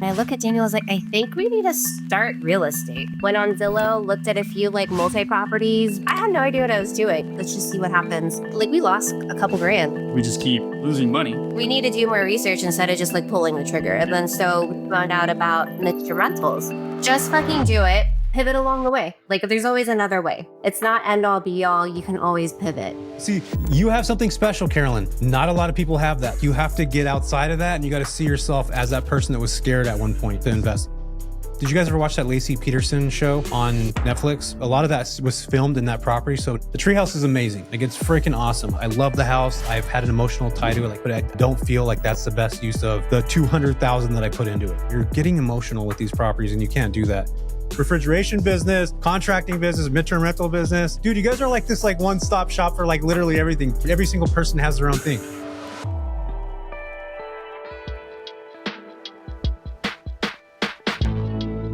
And I look at Daniel, I was like, I think we need to start real estate. Went on Zillow, looked at a few like multi-properties. I had no idea what I was doing. Let's just see what happens. Like we lost a couple grand. We just keep losing money. We need to do more research instead of just like pulling the trigger. And then so we found out about mixture rentals. Just fucking do it. Pivot along the way. Like there's always another way. It's not end all be all. You can always pivot. See, you have something special, Caroline. Not a lot of people have that. You have to get outside of that and you got to see yourself as that person that was scared at one point to invest. Did you guys ever watch that Lacey Peterson show on Netflix? A lot of that was filmed in that property. So the treehouse is amazing. Like it's freaking awesome. I love the house. I've had an emotional tie to it, but I don't feel like that's the best use of the $200,000 that I put into it. You're getting emotional with these properties and you can't do that. Refrigeration business, contracting business, midterm rental business. Dude, you guys are like this like one-stop shop for like literally everything. Every single person has their own thing.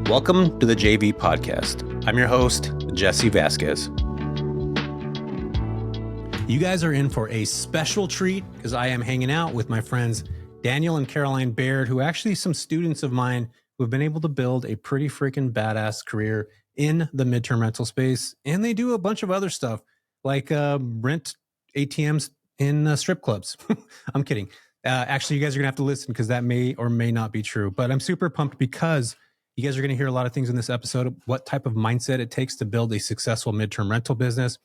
Welcome to the JV Podcast. I'm your host, Jesse Vasquez. You guys are in for a special treat because I am hanging out with my friends Daniel and Caroline Baird, who are actually some students of mine who have been able to build a pretty freaking badass career in the midterm rental space. And they do a bunch of other stuff like rent ATMs in strip clubs. I'm kidding. Actually, you guys are going to have to listen because that may or may not be true. But I'm super pumped because you guys are going to hear a lot of things in this episode, what type of mindset it takes to build a successful midterm rental business,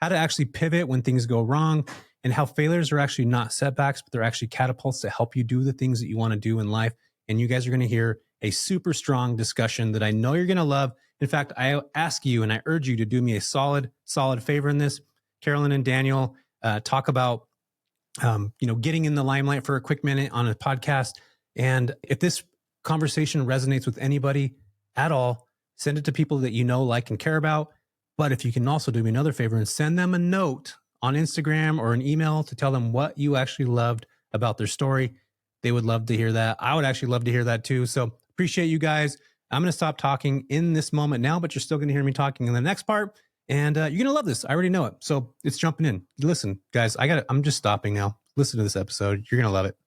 how to actually pivot when things go wrong, and how failures are actually not setbacks, but they're actually catapults to help you do the things that you want to do in life. And you guys are going to hear a super strong discussion that I know you're going to love. In fact, I ask you and I urge you to do me a solid favor in this. Caroline and Daniel talk about, getting in the limelight for a quick minute on a podcast. And if this conversation resonates with anybody at all, send it to people that you know, like, and care about. But if you can also do me another favor and send them a note on Instagram or an email to tell them what you actually loved about their story, they would love to hear that. I would actually love to hear that too. So appreciate you guys. I'm going to stop talking in this moment now, but you're still going to hear me talking in the next part. And you're going to love this. I already know it. So it's jumping in. Listen, guys, I'm just stopping now. Listen to this episode. You're going to love it.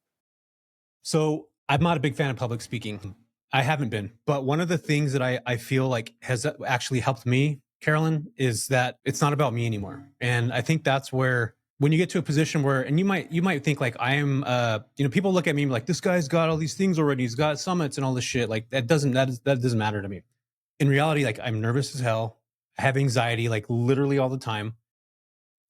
So I'm not a big fan of public speaking. I haven't been. But one of the things that I feel like has actually helped me, Caroline, is that it's not about me anymore. And I think that's where when you get to a position where, and you might think like I am, people look at me like, this guy's got all these things already. He's got summits and all this shit. Like that doesn't matter to me. In reality, like I'm nervous as hell. I have anxiety, like literally all the time,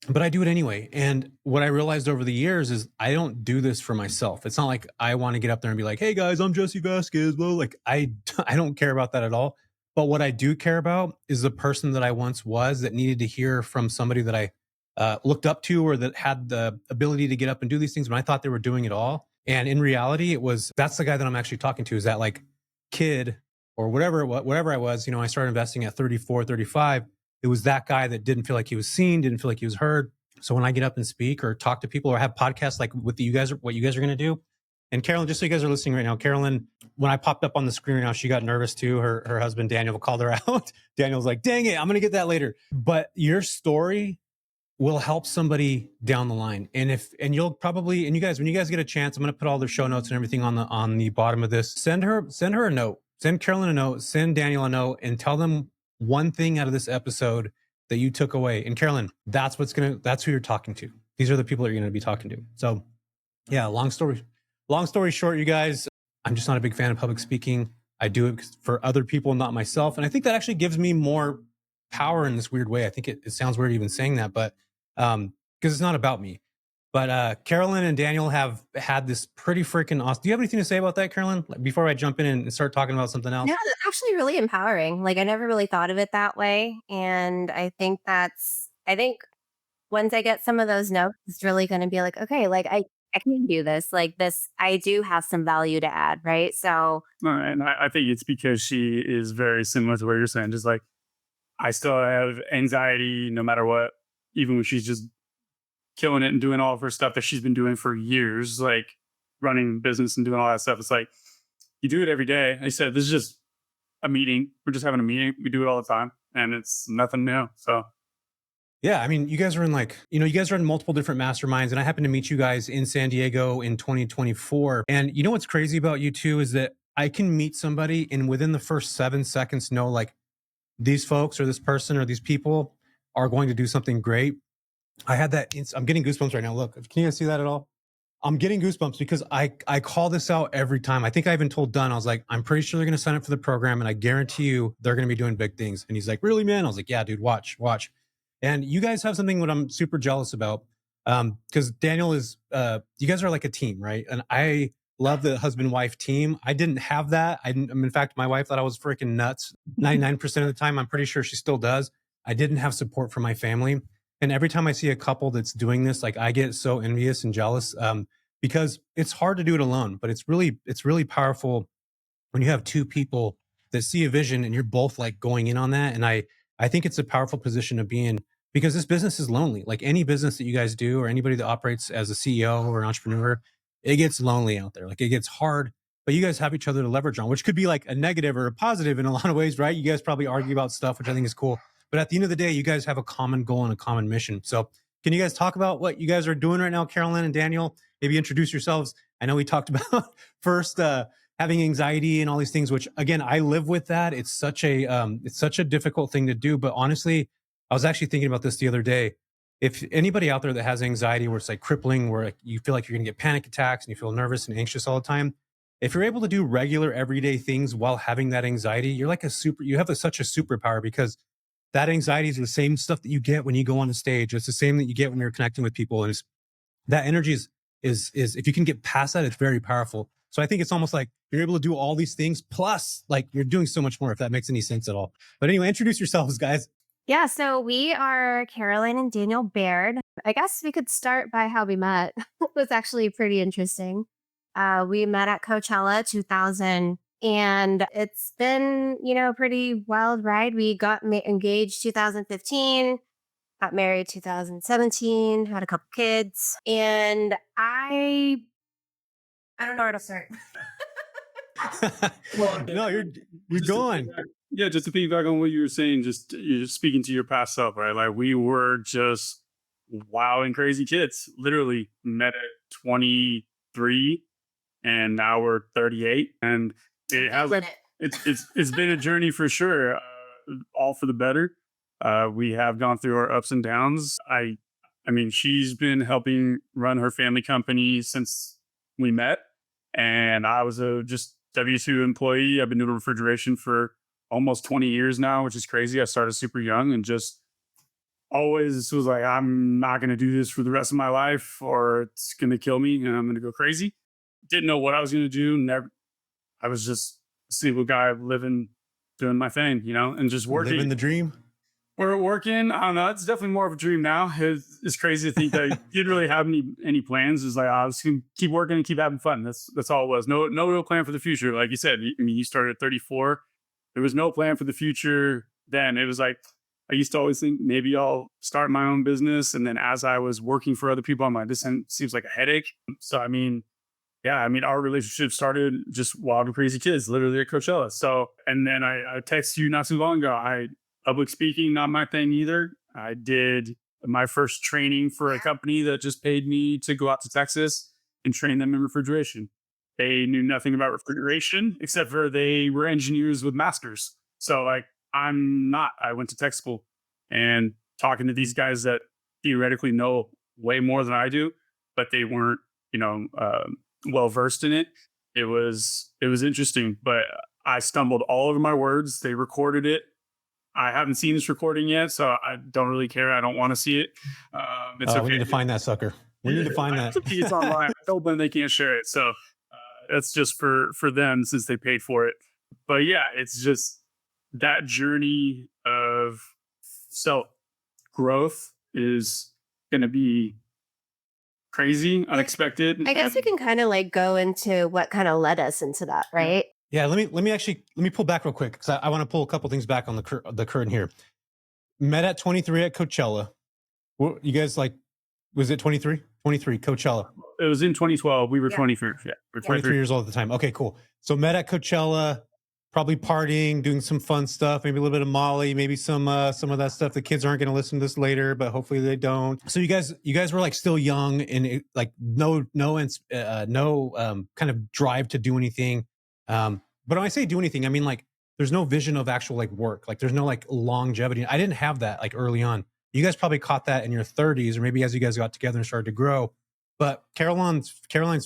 but I do it anyway. And what I realized over the years is I don't do this for myself. It's not like I want to get up there and be like, hey guys, I'm Jesse Vasquez. Well, like I don't care about that at all. But what I do care about is the person that I once was that needed to hear from somebody that I looked up to or that had the ability to get up and do these things when I thought they were doing it all. And in reality, that's the guy that I'm actually talking to, is that like kid or whatever I was, I started investing at 34, 35. It was that guy that didn't feel like he was seen, didn't feel like he was heard. So when I get up and speak or talk to people or have podcasts like what you guys are going to do. And Caroline, just so you guys are listening right now, Caroline, when I popped up on the screen right now, she got nervous too. Her husband, Daniel, called her out. Daniel's like, dang it, I'm going to get that later. But your story will help somebody down the line. And you'll probably, and you guys, when you guys get a chance, I'm going to put all the show notes and everything on the bottom of this. Send her a note, send Caroline a note, send Daniel a note, and tell them one thing out of this episode that you took away. And Caroline, that's who you're talking to. These are the people that you're going to be talking to. So yeah, long story short, you guys, I'm just not a big fan of public speaking. I do it for other people, not myself. And I think that actually gives me more power in this weird way. I think it sounds weird even saying that, but because it's not about me. But Caroline and Daniel have had this pretty freaking awesome. Do you have anything to say about that, Caroline? Before I jump in and start talking about something else? Yeah, that's actually really empowering. Like I never really thought of it that way. And I think once I get some of those notes, it's really going to be like, okay, like I can do this. Like this, I do have some value to add, right? So. And I think it's because she is very similar to what you're saying. Just like, I still have anxiety no matter what, even when she's just killing it and doing all of her stuff that she's been doing for years, like running business and doing all that stuff. It's like, you do it every day. I said, this is just a meeting. We're just having a meeting. We do it all the time and it's nothing new. So. Yeah. I mean, you guys are in you guys are in multiple different masterminds, and I happened to meet you guys in San Diego in 2024. And you know what's crazy about you too is that I can meet somebody and within the first 7 seconds know like these folks or this person or these people are going to do something great. I had that. I'm getting goosebumps right now. Look, can you guys see that at all? I'm getting goosebumps because I call this out every time. I think I even told Dunn, I was like, I'm pretty sure they're going to sign up for the program and I guarantee you they're going to be doing big things. And he's like, really, man? I was like, yeah, dude, watch. And you guys have something what I'm super jealous about. Because Daniel is, you guys are like a team, right? And I love the husband-wife team. I didn't have that. In fact, my wife thought I was freaking nuts. 99% of the time, I'm pretty sure she still does. I didn't have support from my family. And every time I see a couple that's doing this, like I get so envious and jealous because it's hard to do it alone, but it's really powerful when you have two people that see a vision and you're both like going in on that. And I think it's a powerful position to be in because this business is lonely. Like any business that you guys do or anybody that operates as a CEO or an entrepreneur, it gets lonely out there. Like it gets hard, but you guys have each other to leverage on, which could be like a negative or a positive in a lot of ways, right? You guys probably argue about stuff, which I think is cool. But at the end of the day, you guys have a common goal and a common mission. So can you guys talk about what you guys are doing right now, Caroline and Daniel? Maybe introduce yourselves. I know we talked about first having anxiety and all these things, which again, I live with that. It's such a difficult thing to do. But honestly, I was actually thinking about this the other day. If anybody out there that has anxiety where it's like crippling, where like you feel like you're going to get panic attacks and you feel nervous and anxious all the time, if you're able to do regular everyday things while having that anxiety, you're like you have such a superpower because that anxiety is the same stuff that you get when you go on the stage. It's the same that you get when you're connecting with people. And that energy is if you can get past that, it's very powerful. So I think it's almost like you're able to do all these things plus like you're doing so much more, if that makes any sense at all. But anyway, introduce yourselves, guys. Yeah, so we are Caroline and Daniel Baird. I guess we could start by how we met. It was actually pretty interesting. We met at Coachella 2000. And it's been, a pretty wild ride. We got engaged 2015, got married 2017, had a couple kids, and I don't know where to start. No, you're going. Yeah, just to piggyback on what you were saying, you're just speaking to your past self, right? Like we were just wild and crazy kids. Literally met at 23, and now we're 38, and it's been a journey for sure, all for the better. We have gone through our ups and downs. I mean, she's been helping run her family company since we met, and I was a just W-2 employee. I've been doing refrigeration for almost 20 years now, which is crazy. I started super young and just always was like, I'm not going to do this for the rest of my life or it's going to kill me and I'm going to go crazy. Didn't know what I was going to do. I was just a single guy living, doing my thing, and just working. Living the dream. We're working. I don't know. It's definitely more of a dream now. It's crazy to think that I didn't really have any plans. It's like I was going to keep working and keep having fun. That's all it was. No real plan for the future. Like you said, I mean, you started at 34. There was no plan for the future then. It was like, I used to always think maybe I'll start my own business. And then as I was working for other people, I'm like, this seems like a headache. So, our relationship started just wild and crazy kids, literally at Coachella. So, and then I texted you not too long ago. Public speaking, not my thing either. I did my first training for a company that just paid me to go out to Texas and train them in refrigeration. They knew nothing about refrigeration except for they were engineers with masters. So like, I'm not. I went to tech school and talking to these guys that theoretically know way more than I do, but they weren't, well versed in it. It was interesting, but I stumbled all over my words. They recorded it. I haven't seen this recording yet, so I don't really care. I don't want to see it. It's okay. We need to find that sucker. We need to find that. It's online. I told them they can't share it, so that's just for them since they paid for it. But yeah, it's just that journey of self growth is going to be crazy, unexpected. I guess we can kind of like go into what kind of led us into that, right? Yeah, let me pull back real quick because I want to pull a couple things back on the curtain here. Met at 23 at Coachella. You guys was it 23? 23, Coachella. It was in 2012. We were 23. Yeah, we're 23 years old at the time. Okay, cool. So met at Coachella, probably partying, doing some fun stuff, maybe a little bit of Molly, maybe some of that stuff. The kids aren't going to listen to this later, but hopefully they don't. So you guys were like still young and like no kind of drive to do anything. But when I say do anything, I mean like there's no vision of actual like work. Like there's no like longevity. I didn't have that like early on. You guys probably caught that in your 30s or maybe as you guys got together and started to grow. But Caroline's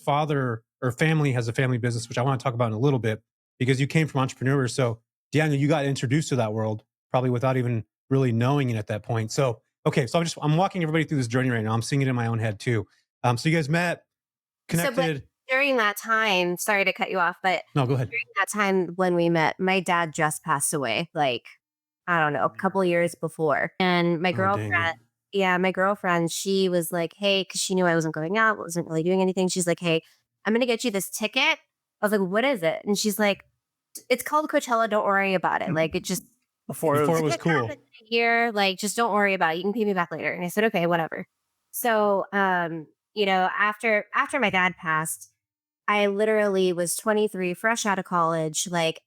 father or family has a family business, which I want to talk about in a little bit because you came from entrepreneurs. So Daniel, you got introduced to that world probably without even really knowing it at that point. So, okay. So I'm walking everybody through this journey right now. I'm seeing it in my own head too. So you guys met, connected. So, but during that time, sorry to cut you off, but No, go ahead. during that time when we met, my dad just passed away. Like, I don't know, a couple years before. And my girlfriend, my girlfriend, she was like, hey, because she knew I wasn't going out, wasn't really doing anything. She's like, hey, I'm going to get you this ticket. I was like, what is it? And she's like, it's called Coachella. Don't worry about it. Like, it just Before it was cool. Here, like, just don't worry about it. You can pay me back later. And I said, okay, whatever. So, you know, after my dad passed, I literally was 23, fresh out of college, like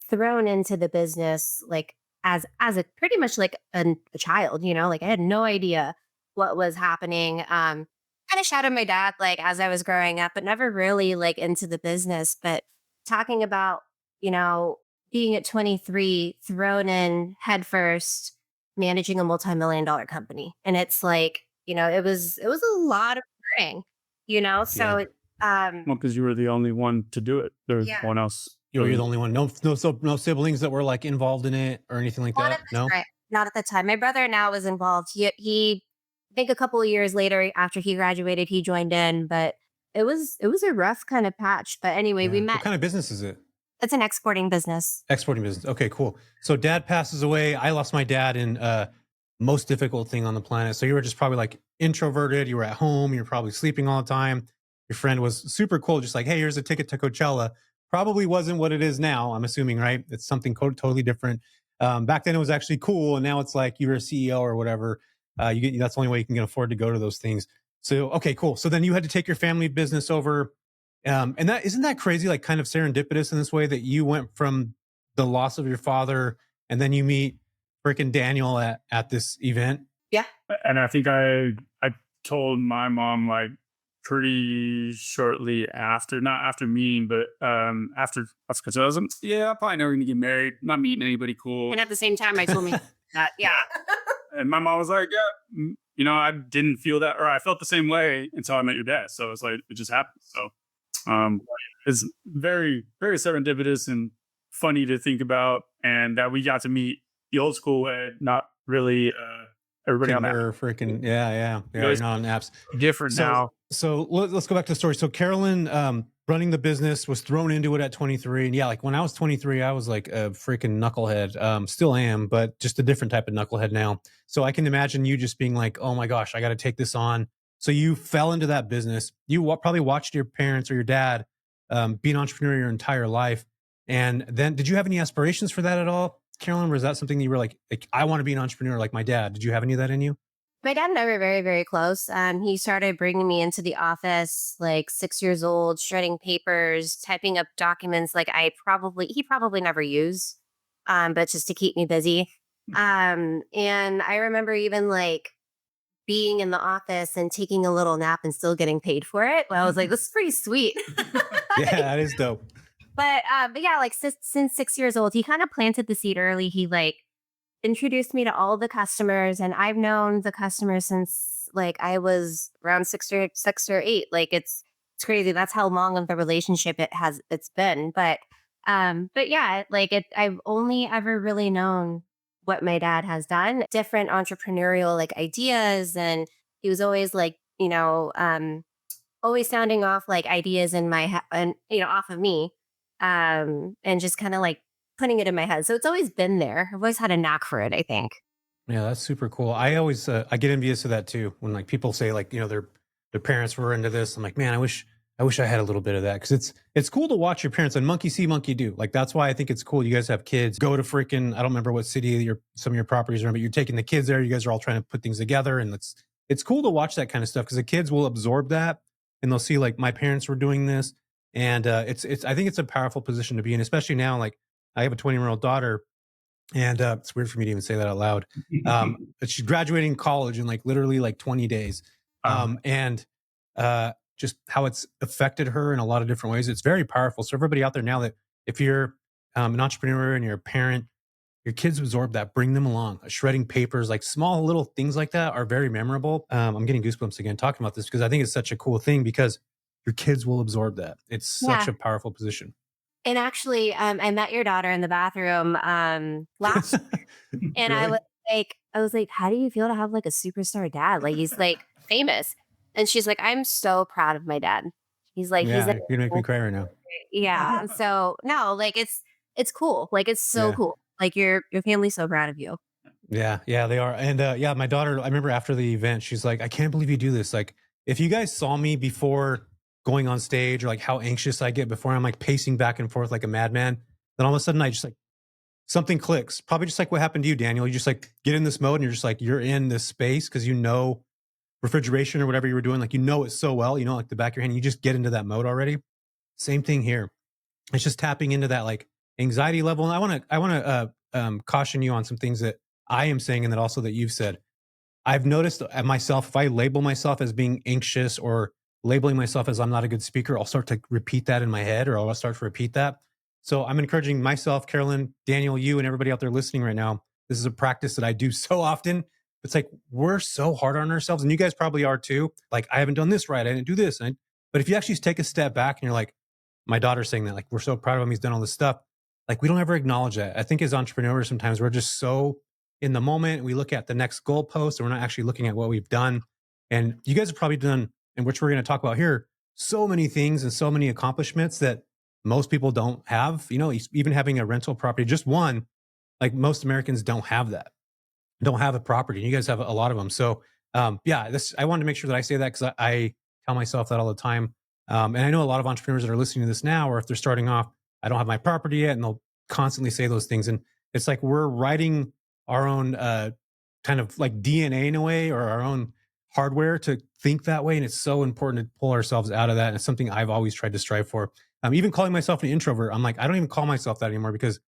thrown into the business, like as a pretty much like a child, you know, like I had no idea what was happening. Kind of shadowed my dad like as I was growing up, but never really like into the business. But talking about, you know, being at 23, thrown in headfirst, managing a multi-million-dollar company. And it's like, you know, it was a lot of learning, you know, so Yeah. Well, because you were the only one to do it. There was no one else. You're the only one. No siblings that were like involved in it or anything like that. No, not at the time. My brother now was involved. He, I think a couple of years later after he graduated, he joined in. But it was a rough kind of patch. But anyway, we met. What kind of business is it? It's an exporting business. Exporting business. Okay, cool. So dad passes away. I lost my dad in most difficult thing on the planet. So you were just probably like introverted. You were at home. You're probably sleeping all the time. Your friend was super cool. Just like, hey, here's a ticket to Coachella. Probably wasn't what it is now. I'm assuming, right? It's something totally different. Back then it was actually cool. And now it's like you're a CEO or whatever. That's the only way you can afford to go to those things. So, okay, cool. So then you had to take your family business over. And that isn't that crazy, like kind of serendipitous in this way that you went from the loss of your father and then you meet freaking Daniel at this event. Yeah. And I think I told my mom like pretty shortly after, not after meeting, but after Vasquez, I was like, yeah, I'm probably never gonna get married. I'm not meeting anybody cool. And at the same time, I told me that, yeah. And my mom was like, yeah, you know, I didn't feel that, or I felt the same way until I met your dad. So it's like, it just happened. So it's very, very serendipitous and funny to think about. And that we got to meet the old school way, not really everybody on that. Freaking, yeah. You're not on apps. Different now. So let's go back to the story. So Carolyn, running the business, was thrown into it at 23. And yeah, like when I was 23, I was like a freaking knucklehead. Still am, but just a different type of knucklehead now. So I can imagine you just being like, oh my gosh, I got to take this on. So you fell into that business. You probably watched your parents or your dad be an entrepreneur your entire life. And then did you have any aspirations for that at all, Carolyn? Or was that something that you were like, I want to be an entrepreneur like my dad? Did you have any of that in you? My dad and I were very, very close. He started bringing me into the office like 6 years old, shredding papers, typing up documents like he probably never used, but just to keep me busy. And I remember even like being in the office and taking a little nap and still getting paid for it. Well, I was like, this is pretty sweet. Yeah, that is dope. But yeah, like since 6 years old, he kind of planted the seed early. He like introduced me to all the customers, and I've known the customers since like I was around six or eight. Like it's crazy. That's how long of the relationship it's been. But yeah, like I've only ever really known what my dad has done, different entrepreneurial like ideas, and he was always like, you know, always sounding off like ideas in my and you know, off of me, and just kind of like putting it in my head. So it's always been there. I've always had a knack for it, I think. Yeah, that's super cool. I always I get envious of that too. When like people say like, you know, their parents were into this. I'm like, man, I wish I had a little bit of that, because it's cool to watch your parents, and monkey see, monkey do. Like that's why I think it's cool. You guys have kids. Go to freaking, I don't remember what city some of your properties are in, but you're taking the kids there. You guys are all trying to put things together, and it's cool to watch that kind of stuff, because the kids will absorb that and they'll see like my parents were doing this, and it's I think it's a powerful position to be in, especially now. Like I have a 20-year-old daughter, and it's weird for me to even say that out loud. But she's graduating college in like literally like 20 days, and just how it's affected her in a lot of different ways. It's very powerful. So everybody out there now, that if you're an entrepreneur and you're a parent, your kids absorb that, bring them along. Shredding papers, like small little things like that are very memorable. I'm getting goosebumps again talking about this because I think it's such a cool thing because your kids will absorb that. It's such Yeah. a powerful position. And actually, I met your daughter in the bathroom last, and Really? I was like, how do you feel to have like a superstar dad? Like he's like famous, and she's like, I'm so proud of my dad. He's like, he's Yeah, you're gonna make me cry right now. yeah. And so no, like it's cool. Like it's so Yeah. cool. Like your family's so proud of you. Yeah, yeah, they are. And yeah, my daughter, I remember after the event, she's like, I can't believe you do this. Like, if you guys saw me before going on stage or like how anxious I get before I'm like pacing back and forth like a madman, then all of a sudden I just like something clicks. Probably just like what happened to you, Daniel. You just like get in this mode and you're just like, you're in this space because you know refrigeration or whatever you were doing, like you know it so well, you know, like the back of your hand, you just get into that mode already. Same thing here. It's just tapping into that like anxiety level. And I want to caution you on some things that I am saying and that also that you've said. I've noticed at myself, if I label myself as being anxious or labeling myself as I'm not a good speaker, I'll start to repeat that in my head or I'll start to repeat that. So I'm encouraging myself, Carolyn, Daniel, you, and everybody out there listening right now. This is a practice that I do so often. It's like we're so hard on ourselves, and you guys probably are too. Like, I haven't done this right. I didn't do this. But if you actually take a step back and you're like, my daughter's saying that, like, we're so proud of him. He's done all this stuff. Like, we don't ever acknowledge that. I think as entrepreneurs, sometimes we're just so in the moment. We look at the next goalpost and we're not actually looking at what we've done. And you guys have probably done, and which we're going to talk about here, so many things and so many accomplishments that most people don't have. You know, even having a rental property, just one, like most Americans don't have that, don't have a property. You guys have a lot of them. So yeah, I wanted to make sure that I say that because I tell myself that all the time. And I know a lot of entrepreneurs that are listening to this now, or if they're starting off, I don't have my property yet, and they'll constantly say those things. And it's like we're writing our own kind of like DNA in a way, or our own hardware to think that way. And it's so important to pull ourselves out of that. And it's something I've always tried to strive for. Even calling myself an introvert, I'm like, I don't even call myself that anymore because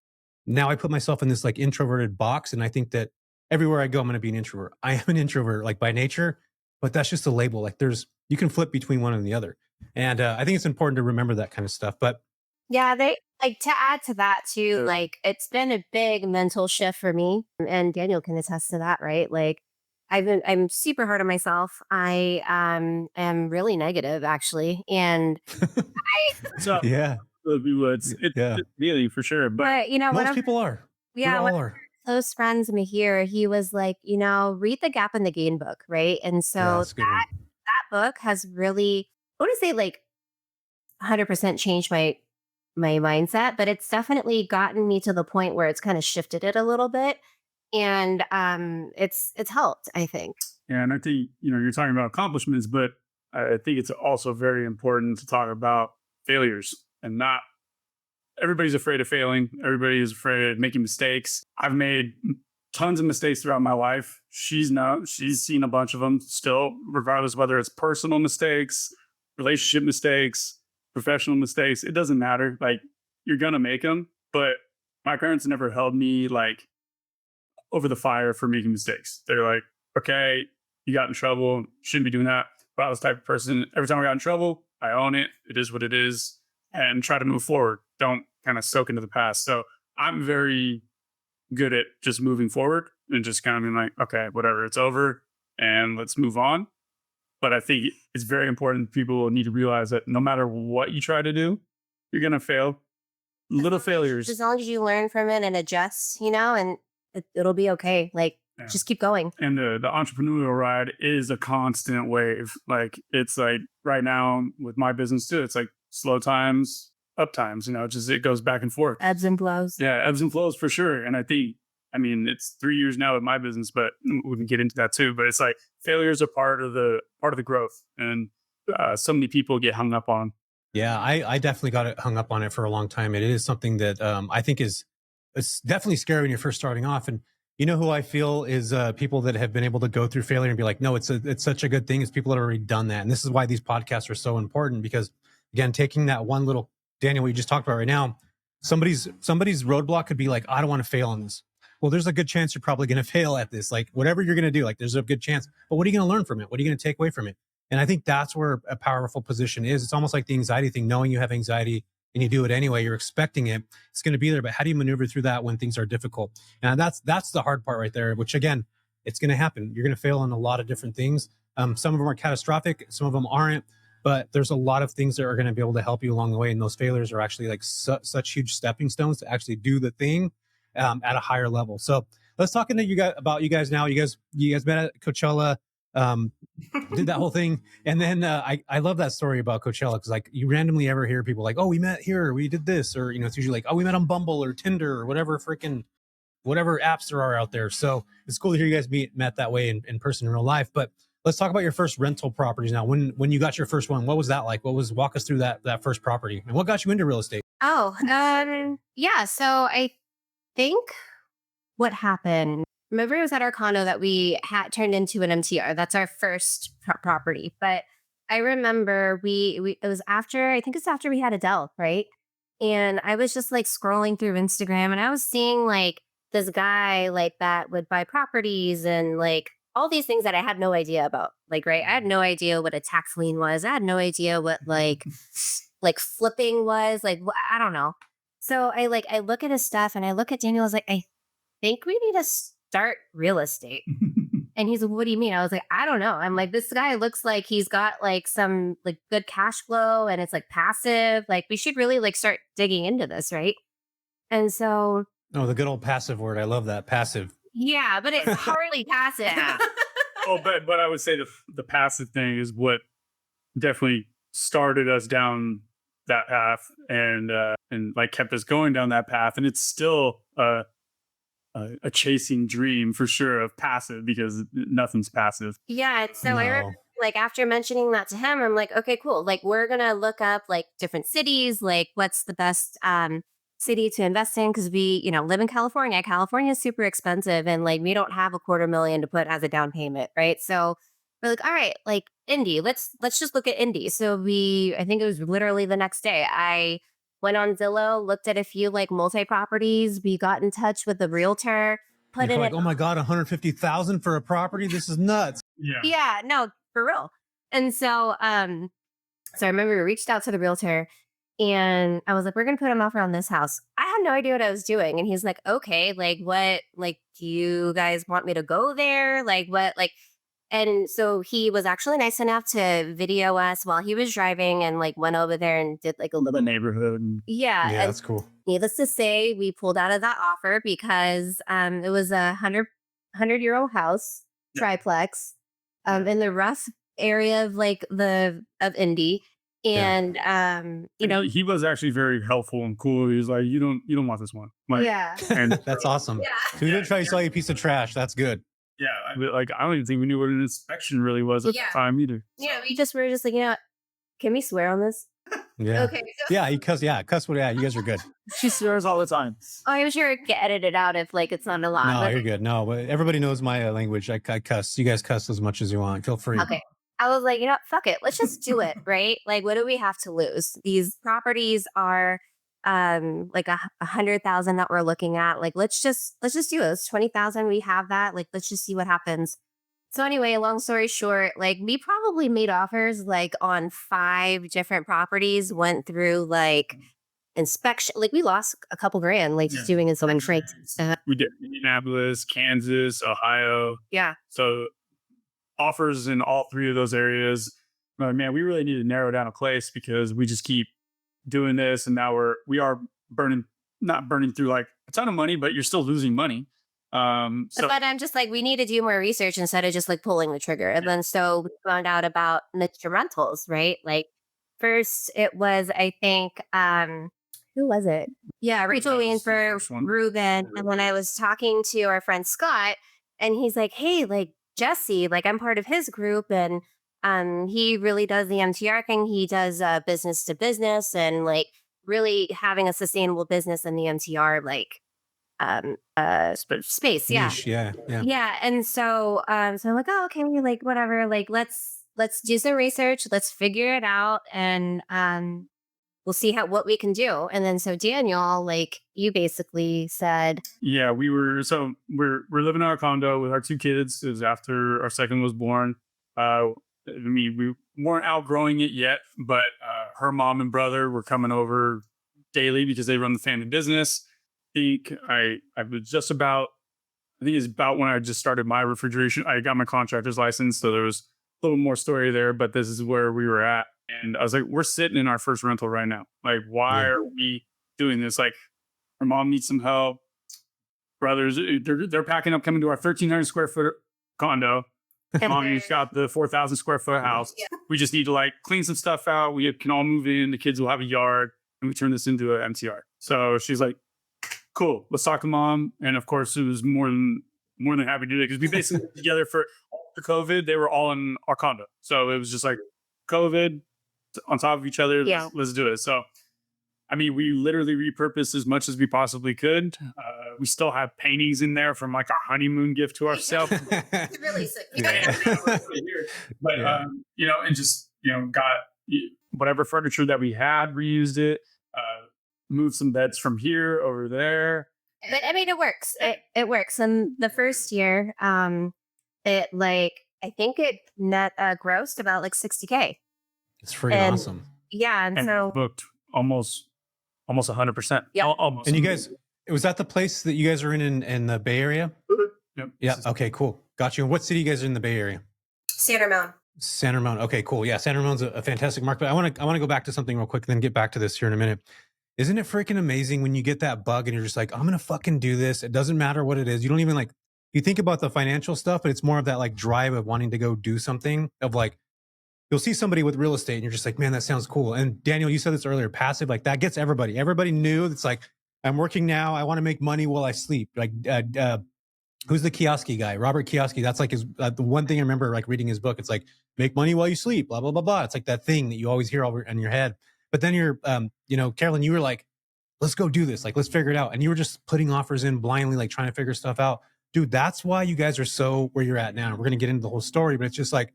now I put myself in this like introverted box. And I think that everywhere I go, I'm going to be an introvert. I am an introvert like by nature, but that's just a label. Like you can flip between one and the other. And I think it's important to remember that kind of stuff. But Yeah, they like to add to that too, like it's been a big mental shift for me. And Daniel can attest to that, right? Like I'm super hard on myself. I am really negative actually. And So yeah, yeah, it's really for sure. But but you know, one most of people are. We yeah, one all of are. my close friends in here, he was like, you know, read the Gap in the Gain book, right? And Yeah, so that's a good one. that book has really, I want to say like 100% changed my mindset, but it's definitely gotten me to the point where it's kind of shifted it a little bit, and it's helped, I think. yeah, and I think you're talking about accomplishments, but I think it's also very important to talk about failures and not everybody's afraid of failing. Everybody is afraid of making mistakes. I've made tons of mistakes throughout my life. She's seen a bunch of them still, regardless whether it's personal mistakes, relationship mistakes, professional mistakes. It doesn't matter. Like you're gonna make them. But my parents never held me like over the fire for making mistakes. They're like, okay, you got in trouble, shouldn't be doing that. But I was the type of person, every time I got in trouble, I own it. It is what it is, and try to move forward. Don't kind of soak into the past. So I'm very good at just moving forward and just kind of being like, okay, whatever, it's over and let's move on. But I think it's very important. People need to realize that no matter what you try to do, you're going to fail. Little failures. As long as you learn from it and adjust, you know, and it'll be okay. Like Yeah. just keep going. And the entrepreneurial ride is a constant wave. Like it's like right now with my business too, it's like slow times, up times, just it goes back and forth. Ebbs and flows. Yeah, ebbs and flows for sure. And I mean, it's 3 years now with my business, but we can get into that too. But it's like failures are part of the growth, and so many people get hung up on. Yeah, I definitely got it hung up on it for a long time. It is something that I think it's definitely scary when you're first starting off. And you know who I feel is people that have been able to go through failure and be like, no, it's such a good thing. Is people that have already done that. And this is why these podcasts are so important because, again, taking that one little, Daniel, what you just talked about right now, somebody's roadblock could be like, I don't want to fail on this. Well, there's a good chance you're probably going to fail at this. Like whatever you're going to do, like there's a good chance. But what are you going to learn from it? What are you going to take away from it? And I think that's where a powerful position is. It's almost like the anxiety thing, knowing you have anxiety and you do it anyway, you're expecting it, it's going to be there. But how do you maneuver through that when things are difficult? And that's the hard part right there, which again, it's going to happen. You're going to fail on a lot of different things. Some of them are catastrophic, some of them aren't, but there's a lot of things that are going to be able to help you along the way. And those failures are actually like such huge stepping stones to actually do the thing at a higher level. So let's talk into you guys about you guys now. You guys met at Coachella, did that whole thing. And then I love that story about Coachella, because like you randomly ever hear people like, oh, we met here, we did this, or it's usually like, oh, we met on Bumble or Tinder or whatever apps there are out there. So it's cool to hear you guys met that way in person in real life. But let's talk about your first rental properties now. When you got your first one, what was that like? Walk us through that first property, and what got you into real estate? Oh, yeah. So I think what happened, remember, it was at our condo that we had turned into an MTR. That's our first property. But I remember it was after, I think it's after we had Adele, right? And I was just like scrolling through Instagram, and I was seeing like this guy like that would buy properties and like all these things that I had no idea about. Like, right, I had no idea what a tax lien was. I had no idea what like flipping was. Like, I don't know. So I look at his stuff, and I look at Daniel. I was like, I think we need to start real estate. And he's like, what do you mean? I was like, I don't know. I'm like, this guy looks like he's got like some like good cash flow, and it's like passive. Like, we should really like start digging into this, right? And so, oh, the good old passive word. I love that, passive. Yeah, but it's hardly passive. Well, but I would say the passive thing is what definitely started us down that path, and like kept us going down that path. And it's still a chasing dream for sure of passive, because nothing's passive. Yeah. So I remember, like, after mentioning that to him, I'm like, okay, cool. Like, we're going to look up like different cities, like what's the best city to invest in. Cause we, live in California. California is super expensive, and like, we don't have $250,000 to put as a down payment. Right. So we're like, all right, like Indy, let's just look at Indy. So I think it was literally the next day, I went on Zillow, looked at a few like multi-properties. We got in touch with the realtor, put in like, oh my God, 150,000 for a property. This is nuts. Yeah, no, for real. And so, I remember we reached out to the realtor, and I was like, we're going to put an offer on this house. I had no idea what I was doing. And he's like, okay, like what, like, do you guys want me to go there? Like what, like, and so he was actually nice enough to video us while he was driving, and like went over there and did like a little neighborhood. Yeah. Yeah, that's cool. Needless to say, we pulled out of that offer because it was a 100-year-old house, triplex, in the rough area of like of Indy. And he was actually very helpful and cool. He was like, you don't want this one. Like, yeah. And that's awesome. Yeah. So we didn't try to sell you a piece of trash. That's good. Yeah, I don't even think we knew what an inspection really was at the time either. Yeah, we were just like, can we swear on this? Yeah. Okay. So Yeah, cuss. Yeah, cuss. Yeah, you guys are good. She swears all the time. I'm sure it get edited out if like it's not a lot. No, you're good. No, but everybody knows my language. I cuss. You guys cuss as much as you want. Feel free. Okay. I was like, fuck it. Let's just do it, right? Like, what do we have to lose? These properties are like 100,000 that we're looking at. Like, let's just do it. It's 20,000. We have that. Like, let's just see what happens. So anyway, long story short, like we probably made offers like on 5 different properties, went through like inspection. Like we lost a couple grand, like just doing inspection. We did Indianapolis, Kansas, Ohio. Yeah. So offers in all 3 of those areas. Man, we really need to narrow down a place, because we just keep doing this, and now we are not burning through like a ton of money, but you're still losing money. But I'm just like, we need to do more research instead of just like pulling the trigger. And then so we found out about niche rentals, right? Like first it was, I think, who was it? Yeah, Rachel Wainsford, Ruben. And then I was talking to our friend Scott, and he's like, hey, like Jesse, like I'm part of his group, and he really does the MTR thing. He does business to business, and like really having a sustainable business in the MTR, like space. Yeah. Niche, yeah. And so I'm like, oh, okay, we like whatever, like let's do some research, let's figure it out, and we'll see what we can do. And then so Daniel, like you basically said, yeah, we're living in our condo with our 2 kids. It was after our second was born. We weren't outgrowing it yet, but her mom and brother were coming over daily because they run the family business. I was just about, I think it's about when I just started my refrigeration. I got my contractor's license. So there was a little more story there, but this is where we were at. And I was like, we're sitting in our first rental right now. Like, why are we doing this? Like, our mom needs some help. Brothers, they're packing up, coming to our 1,300 square foot condo. Mommy's got the 4,000 square foot house. Yeah. We just need to like clean some stuff out. We can all move in. The kids will have a yard, and we turn this into an MTR. So she's like, cool, let's talk to mom. And of course, it was more than happy to do it because we basically worked together for the COVID. They were all in our condo. So it was just like COVID on top of each other. Yeah. Let's do it. So, I mean, we literally repurposed as much as we possibly could. We still have paintings in there from like our honeymoon gift to ourselves. It's really sick. But, you know, and just, you know, got whatever furniture that we had, reused it, moved some beds from here over there. But I mean, it works. It works. And the first year, it like, I think it net grossed about like $60K. It's freaking awesome. Yeah. And so booked almost 100%. Yeah. Almost. And you guys, was that the place that you guys are in the Bay Area? Yep. Yeah. Okay, cool. Got you. And what city you guys are in the Bay Area? San Ramon. San Ramon. Okay, cool. Yeah. San Ramon's a fantastic market. But I want to go back to something real quick, then get back to this here in a minute. Isn't it freaking amazing when you get that bug and you're just like, I'm going to fucking do this. It doesn't matter what it is. You don't even like, you think about the financial stuff, but it's more of that like drive of wanting to go do something of like, you'll see somebody with real estate and you're just like, man, that sounds cool. And Daniel, you said this earlier, passive, like that gets everybody. Everybody knew it's like, I'm working now. I want to make money while I sleep. Like, who's the Kiyosaki guy? Robert Kiyosaki. That's like his, the one thing I remember like reading his book. It's like, make money while you sleep, blah, blah, blah, blah. It's like that thing that you always hear over in your head. But then you're, you know, Caroline, you were like, let's go do this. Like, let's figure it out. And you were just putting offers in blindly, like trying to figure stuff out. Dude, that's why you guys are so where you're at now. We're going to get into the whole story, but it's just like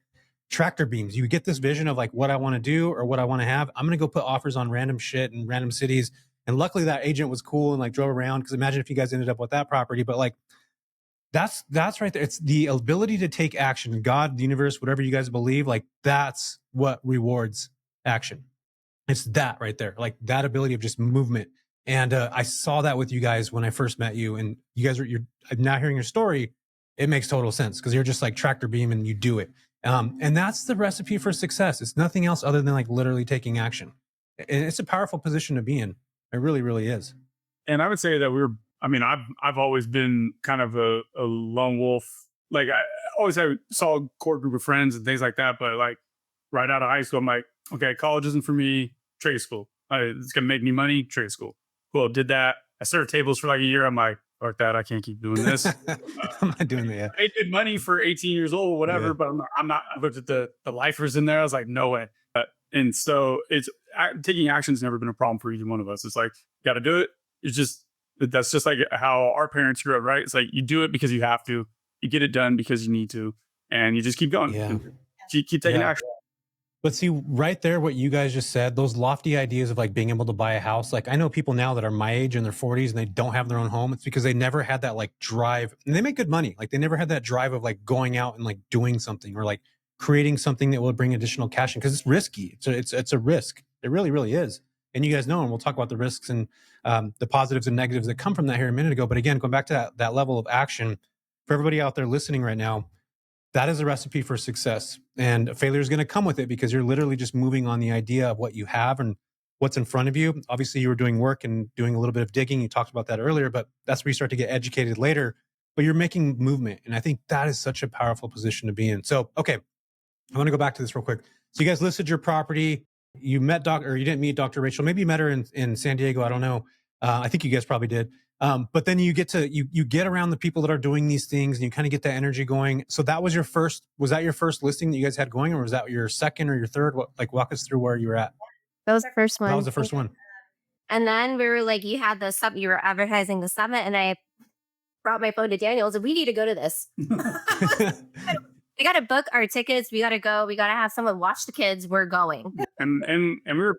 tractor beams. You get this vision of like what I want to do or what I want to have. I'm going to go put offers on random shit in random cities. And luckily that agent was cool and like drove around. Cause imagine if you guys ended up with that property, but like, that's right there. It's the ability to take action. God, the universe, whatever you guys believe, like that's what rewards action. It's that right there. Like that ability of just movement. And I saw that with you guys when I first met you, and you guys you're now hearing your story. It makes total sense because you're just like tractor beam and you do it. And that's the recipe for success. It's nothing else other than like literally taking action. And it's a powerful position to be in. It really, really is. And I would say that I've always been kind of a lone wolf. Like I always had a solid core group of friends and things like that. But like right out of high school, I'm like, okay, college isn't for me. Trade school. It's going to make me money. Trade school. Cool. Did that. I served tables for like a year. I'm like, fuck that. I can't keep doing this. I'm not doing that. Yeah. I did money for 18 years old, whatever, yeah. But I'm not. I looked at the lifers in there. I was like, no way. And so taking action's never been a problem for either one of us. It's like, got to do it. It's just, that's just like how our parents grew up, right? It's like, you do it because you have to, you get it done because you need to, and you just keep going. Yeah. Keep taking action. But see, right there, what you guys just said, those lofty ideas of like being able to buy a house. Like I know people now that are my age in their 40s and they don't have their own home. It's because they never had that like drive, and they make good money. Like they never had that drive of like going out and like doing something or like creating something that will bring additional cash in, because it's risky. It's a risk. It really, really is. And you guys know, and we'll talk about the risks and the positives and negatives that come from that here a minute ago. But again, going back to that level of action, for everybody out there listening right now, that is a recipe for success, and failure is going to come with it because you're literally just moving on the idea of what you have and what's in front of you. Obviously, you were doing work and doing a little bit of digging. You talked about that earlier, but that's where you start to get educated later. But you're making movement, and I think that is such a powerful position to be in. So, okay, I want to go back to this real quick. So, you guys listed your property. You met you didn't meet Dr. Rachel. Maybe you met her in San Diego. I don't know. I think you guys probably did. But then you get to, you get around the people that are doing these things and you kind of get that energy going. So that was was that your first listing that you guys had going, or was that your second or your third? Walk us through where you were at. That was the first one. That was the first one. And then we were like, you had the summit, you were advertising the summit, and I brought my phone to Daniel. I was like, we need to go to this. We got to book our tickets. We got to go. We got to have someone watch the kids. We're going. And we were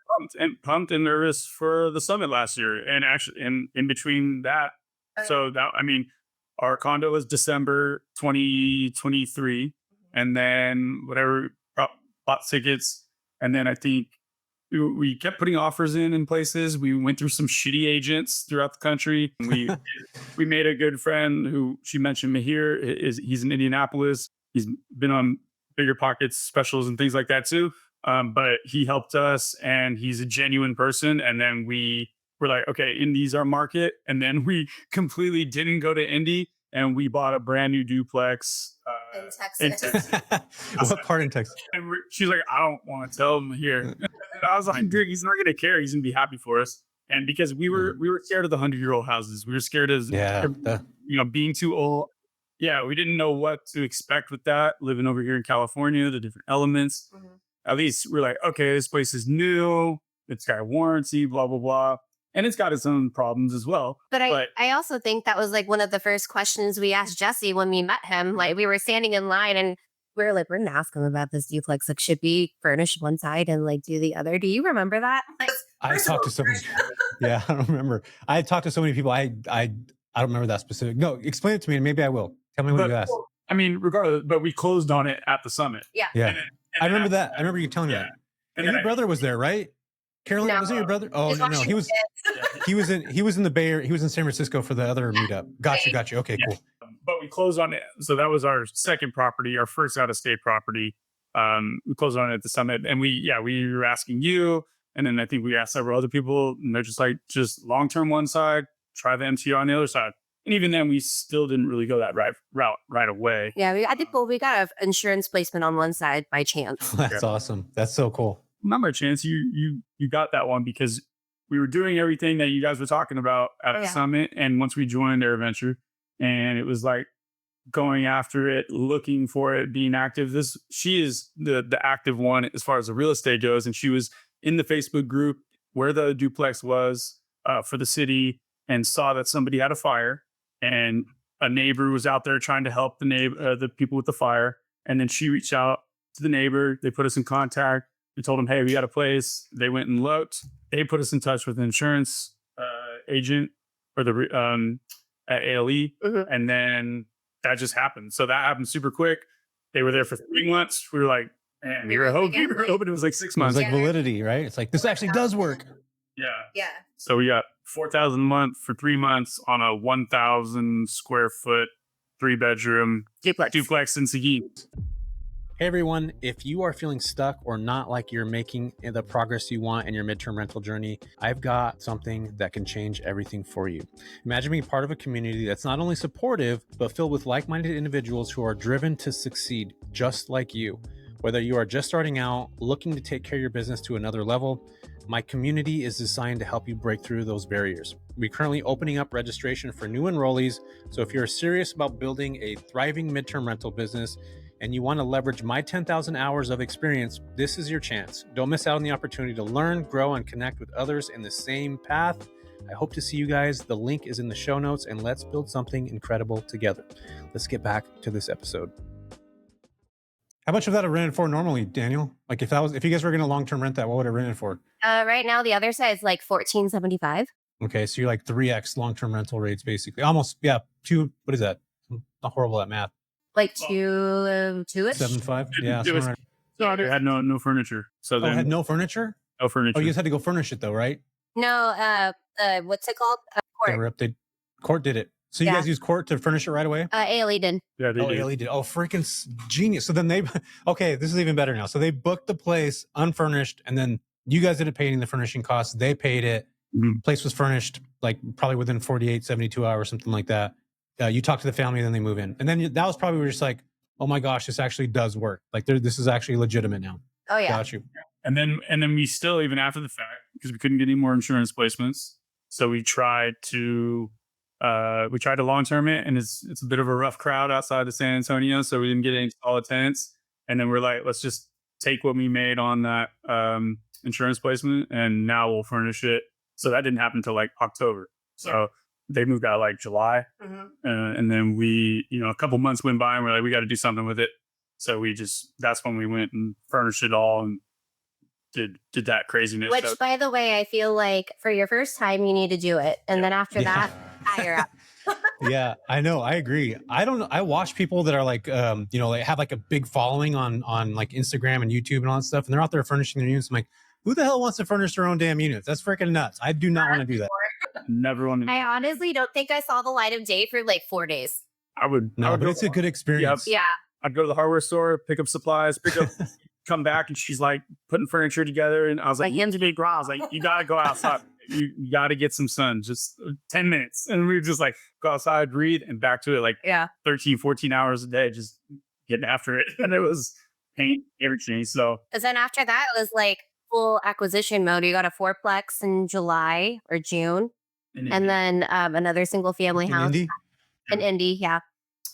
pumped and nervous for the summit last year. And actually in between that, so that, I mean, our condo was December 2023. And then whatever, bought tickets. And then I think we kept putting offers in places. We went through some shitty agents throughout the country. We made a good friend who she mentioned, Mahir. He's in Indianapolis. He's been on Bigger Pockets specials and things like that too. But he helped us, and he's a genuine person. And then we were like, okay, Indy's our market. And then we completely didn't go to Indy, and we bought a brand new duplex in Texas. What part in Texas? And she's like, I don't want to tell him here. And I was like, dude, he's not going to care. He's going to be happy for us. And because we were scared of the 100-year-old houses, we were scared of being too old. Yeah, we didn't know what to expect with that. Living over here in California, the different elements. Mm-hmm. At least we're like, okay, this place is new. It's got a warranty, blah blah blah. And it's got its own problems as well. But I also think that was like one of the first questions we asked Jesse when we met him. Like we were standing in line and we were like, we're going to ask him about this duplex. Like, should we furnish one side and like do the other? Do you remember that? Like, I talked to so many. Yeah, I don't remember. I talked to so many people. I don't remember that specific. No, explain it to me and maybe I will. Tell me what you asked. I mean, regardless, but we closed on it at the summit. Yeah. And I remember that. I remember you telling me that. And your brother was there, right? Caroline, wasn't your brother? Oh no, he was in the Bay Area. He was in San Francisco for the other meetup. Got you. Okay, cool. But we closed on it. So that was our second property, our first out of state property. We closed on it at the summit, and we were asking you, and then I think we asked several other people, and they're just like, just long term one side, try the MTR on the other side. And even then, we still didn't really go that route right away. Yeah, I think we got an insurance placement on one side by chance. That's awesome. That's so cool. Not by chance. You got that one because we were doing everything that you guys were talking about at the summit. And once we joined AirVenture, and it was like going after it, looking for it, being active. She is the active one as far as the real estate goes. And she was in the Facebook group where the duplex was for the city and saw that somebody had a fire. And a neighbor was out there trying to help the people with the fire. And then she reached out to the neighbor. They put us in contact. We told them, hey, we got a place. They went and looked. They put us in touch with an insurance agent or at ALE. Mm-hmm. And then that just happened. So that happened super quick. They were there for 3 months. We were like, man, we were hoping it was like 6 months. It was like validity, right? It's like, this actually does work. Yeah. So we got $4,000 a month for 3 months on a 1,000 square foot, 3-bedroom duplex in Seguin. Hey everyone, if you are feeling stuck or not like you're making the progress you want in your midterm rental journey, I've got something that can change everything for you. Imagine being part of a community that's not only supportive, but filled with like-minded individuals who are driven to succeed just like you. Whether you are just starting out, looking to take care of your business to another level, my community is designed to help you break through those barriers. We're currently opening up registration for new enrollees, so if you're serious about building a thriving midterm rental business and you want to leverage my 10,000 hours of experience, this is your chance. Don't miss out on the opportunity to learn, grow, and connect with others in the same path. I hope to see you guys. The link is in the show notes, and let's build something incredible together. Let's get back to this episode. How much of that are rented for normally, Daniel? Like if you guys were going to long-term rent that, what would it rent for? Right now, the other side is like $1,475. Okay, so you're like 3x long-term rental rates, basically. Almost, yeah. What is that? I'm not horrible at math. Like two-ish? 7.5? Yeah. So it had no furniture. So then, it had no furniture? No furniture. Oh, you guys had to go furnish it though, right? No, what's it called? Court. Court did it. So you guys used Court to furnish it right away? ALE did. Yeah, they did. ALE did. Oh, freaking genius. So then okay, this is even better now. So they booked the place unfurnished, and then you guys didn't pay any of the furnishing costs. They paid it. Mm-hmm. Place was furnished like probably within 48, 72 hours, something like that. You talk to the family and then they move in. And then that was probably just like, oh my gosh, this actually does work. Like this is actually legitimate now. Oh yeah. Got you. And then we still, even after the fact, because we couldn't get any more insurance placements. So we tried to long-term it, and it's a bit of a rough crowd outside of San Antonio. So we didn't get any solid tenants. And then we're like, let's just take what we made on that insurance placement and now we'll furnish it. So that didn't happen until like October. So they moved out like July. Mm-hmm. And then we, a couple months went by and we're like, we got to do something with it. So that's when we went and furnished it all and did that craziness. Which, by the way, I feel like for your first time, you need to do it. And then after that, hire up. Yeah, I know. I agree. I watch people that are like, they have like a big following on like Instagram and YouTube and all that stuff. And they're out there furnishing their units. I'm like, Who the hell wants to furnish their own damn units? That's freaking nuts. I do not want to do that. Never want to. I honestly don't think I saw the light of day for like 4 days. I would. No, I would but go, it's a good experience. Yeah. I'd go to the hardware store, pick up supplies, come back, and she's like putting furniture together. And I was like, "Hands big raw." I was like, "You gotta go outside. You gotta get some sun. Just 10 minutes." And we were just like, go outside, breathe, and back to it. Like 13, 14 hours a day, just getting after it. And it was paint, everything. So, Because then after that, it was like full acquisition mode. You got a fourplex in July or June, and then another single family house in Indy, yeah.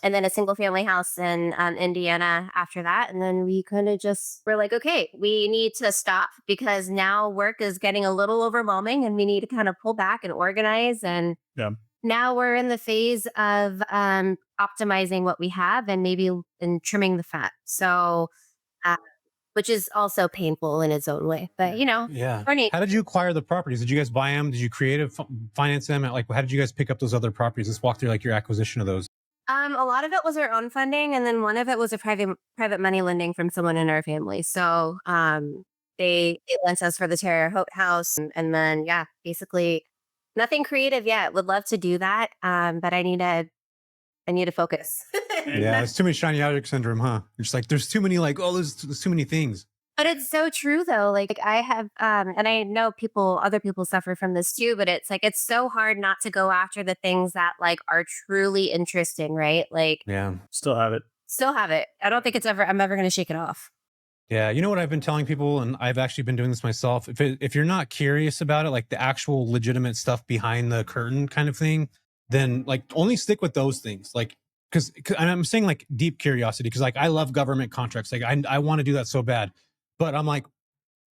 And then a single family house in Indiana after that. And then we kind of just were like, okay, we need to stop because now work is getting a little overwhelming and we need to kind of pull back and organize. And now we're in the phase of optimizing what we have and maybe and trimming the fat. So, which is also painful in its own way. But, How did you acquire the properties? Did you guys buy them? Did you finance them? Like, how did you guys pick up those other properties? Let's walk through like your acquisition of those. A lot of it was our own funding, and then one of it was a private money lending from someone in our family. So they lent us for the Terre Haute house, and then basically nothing creative yet. Would love to do that, but I need to focus. Yeah, it's too many shiny object syndrome, huh? It's like there's too many there's too many things. But it's so true though. Like I have, and I know other people suffer from this too, but it's like, it's so hard not to go after the things that like are truly interesting, right? Like, still have it. I don't think I'm ever going to shake it off. Yeah. You know what I've been telling people, and I've actually been doing this myself. If you're not curious about it, like the actual legitimate stuff behind the curtain kind of thing, then like only stick with those things. Like, cause I'm saying like deep curiosity. Cause like I love government contracts. Like I want to do that so bad. But I'm like,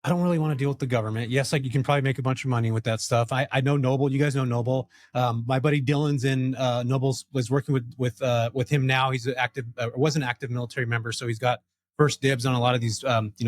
I don't really want to deal with the government. Yes, like you can probably make a bunch of money with that stuff. I know Noble. You guys know Noble. My buddy Dylan's in Noble's was working with him now. He's was an active military member, so he's got first dibs on a lot of these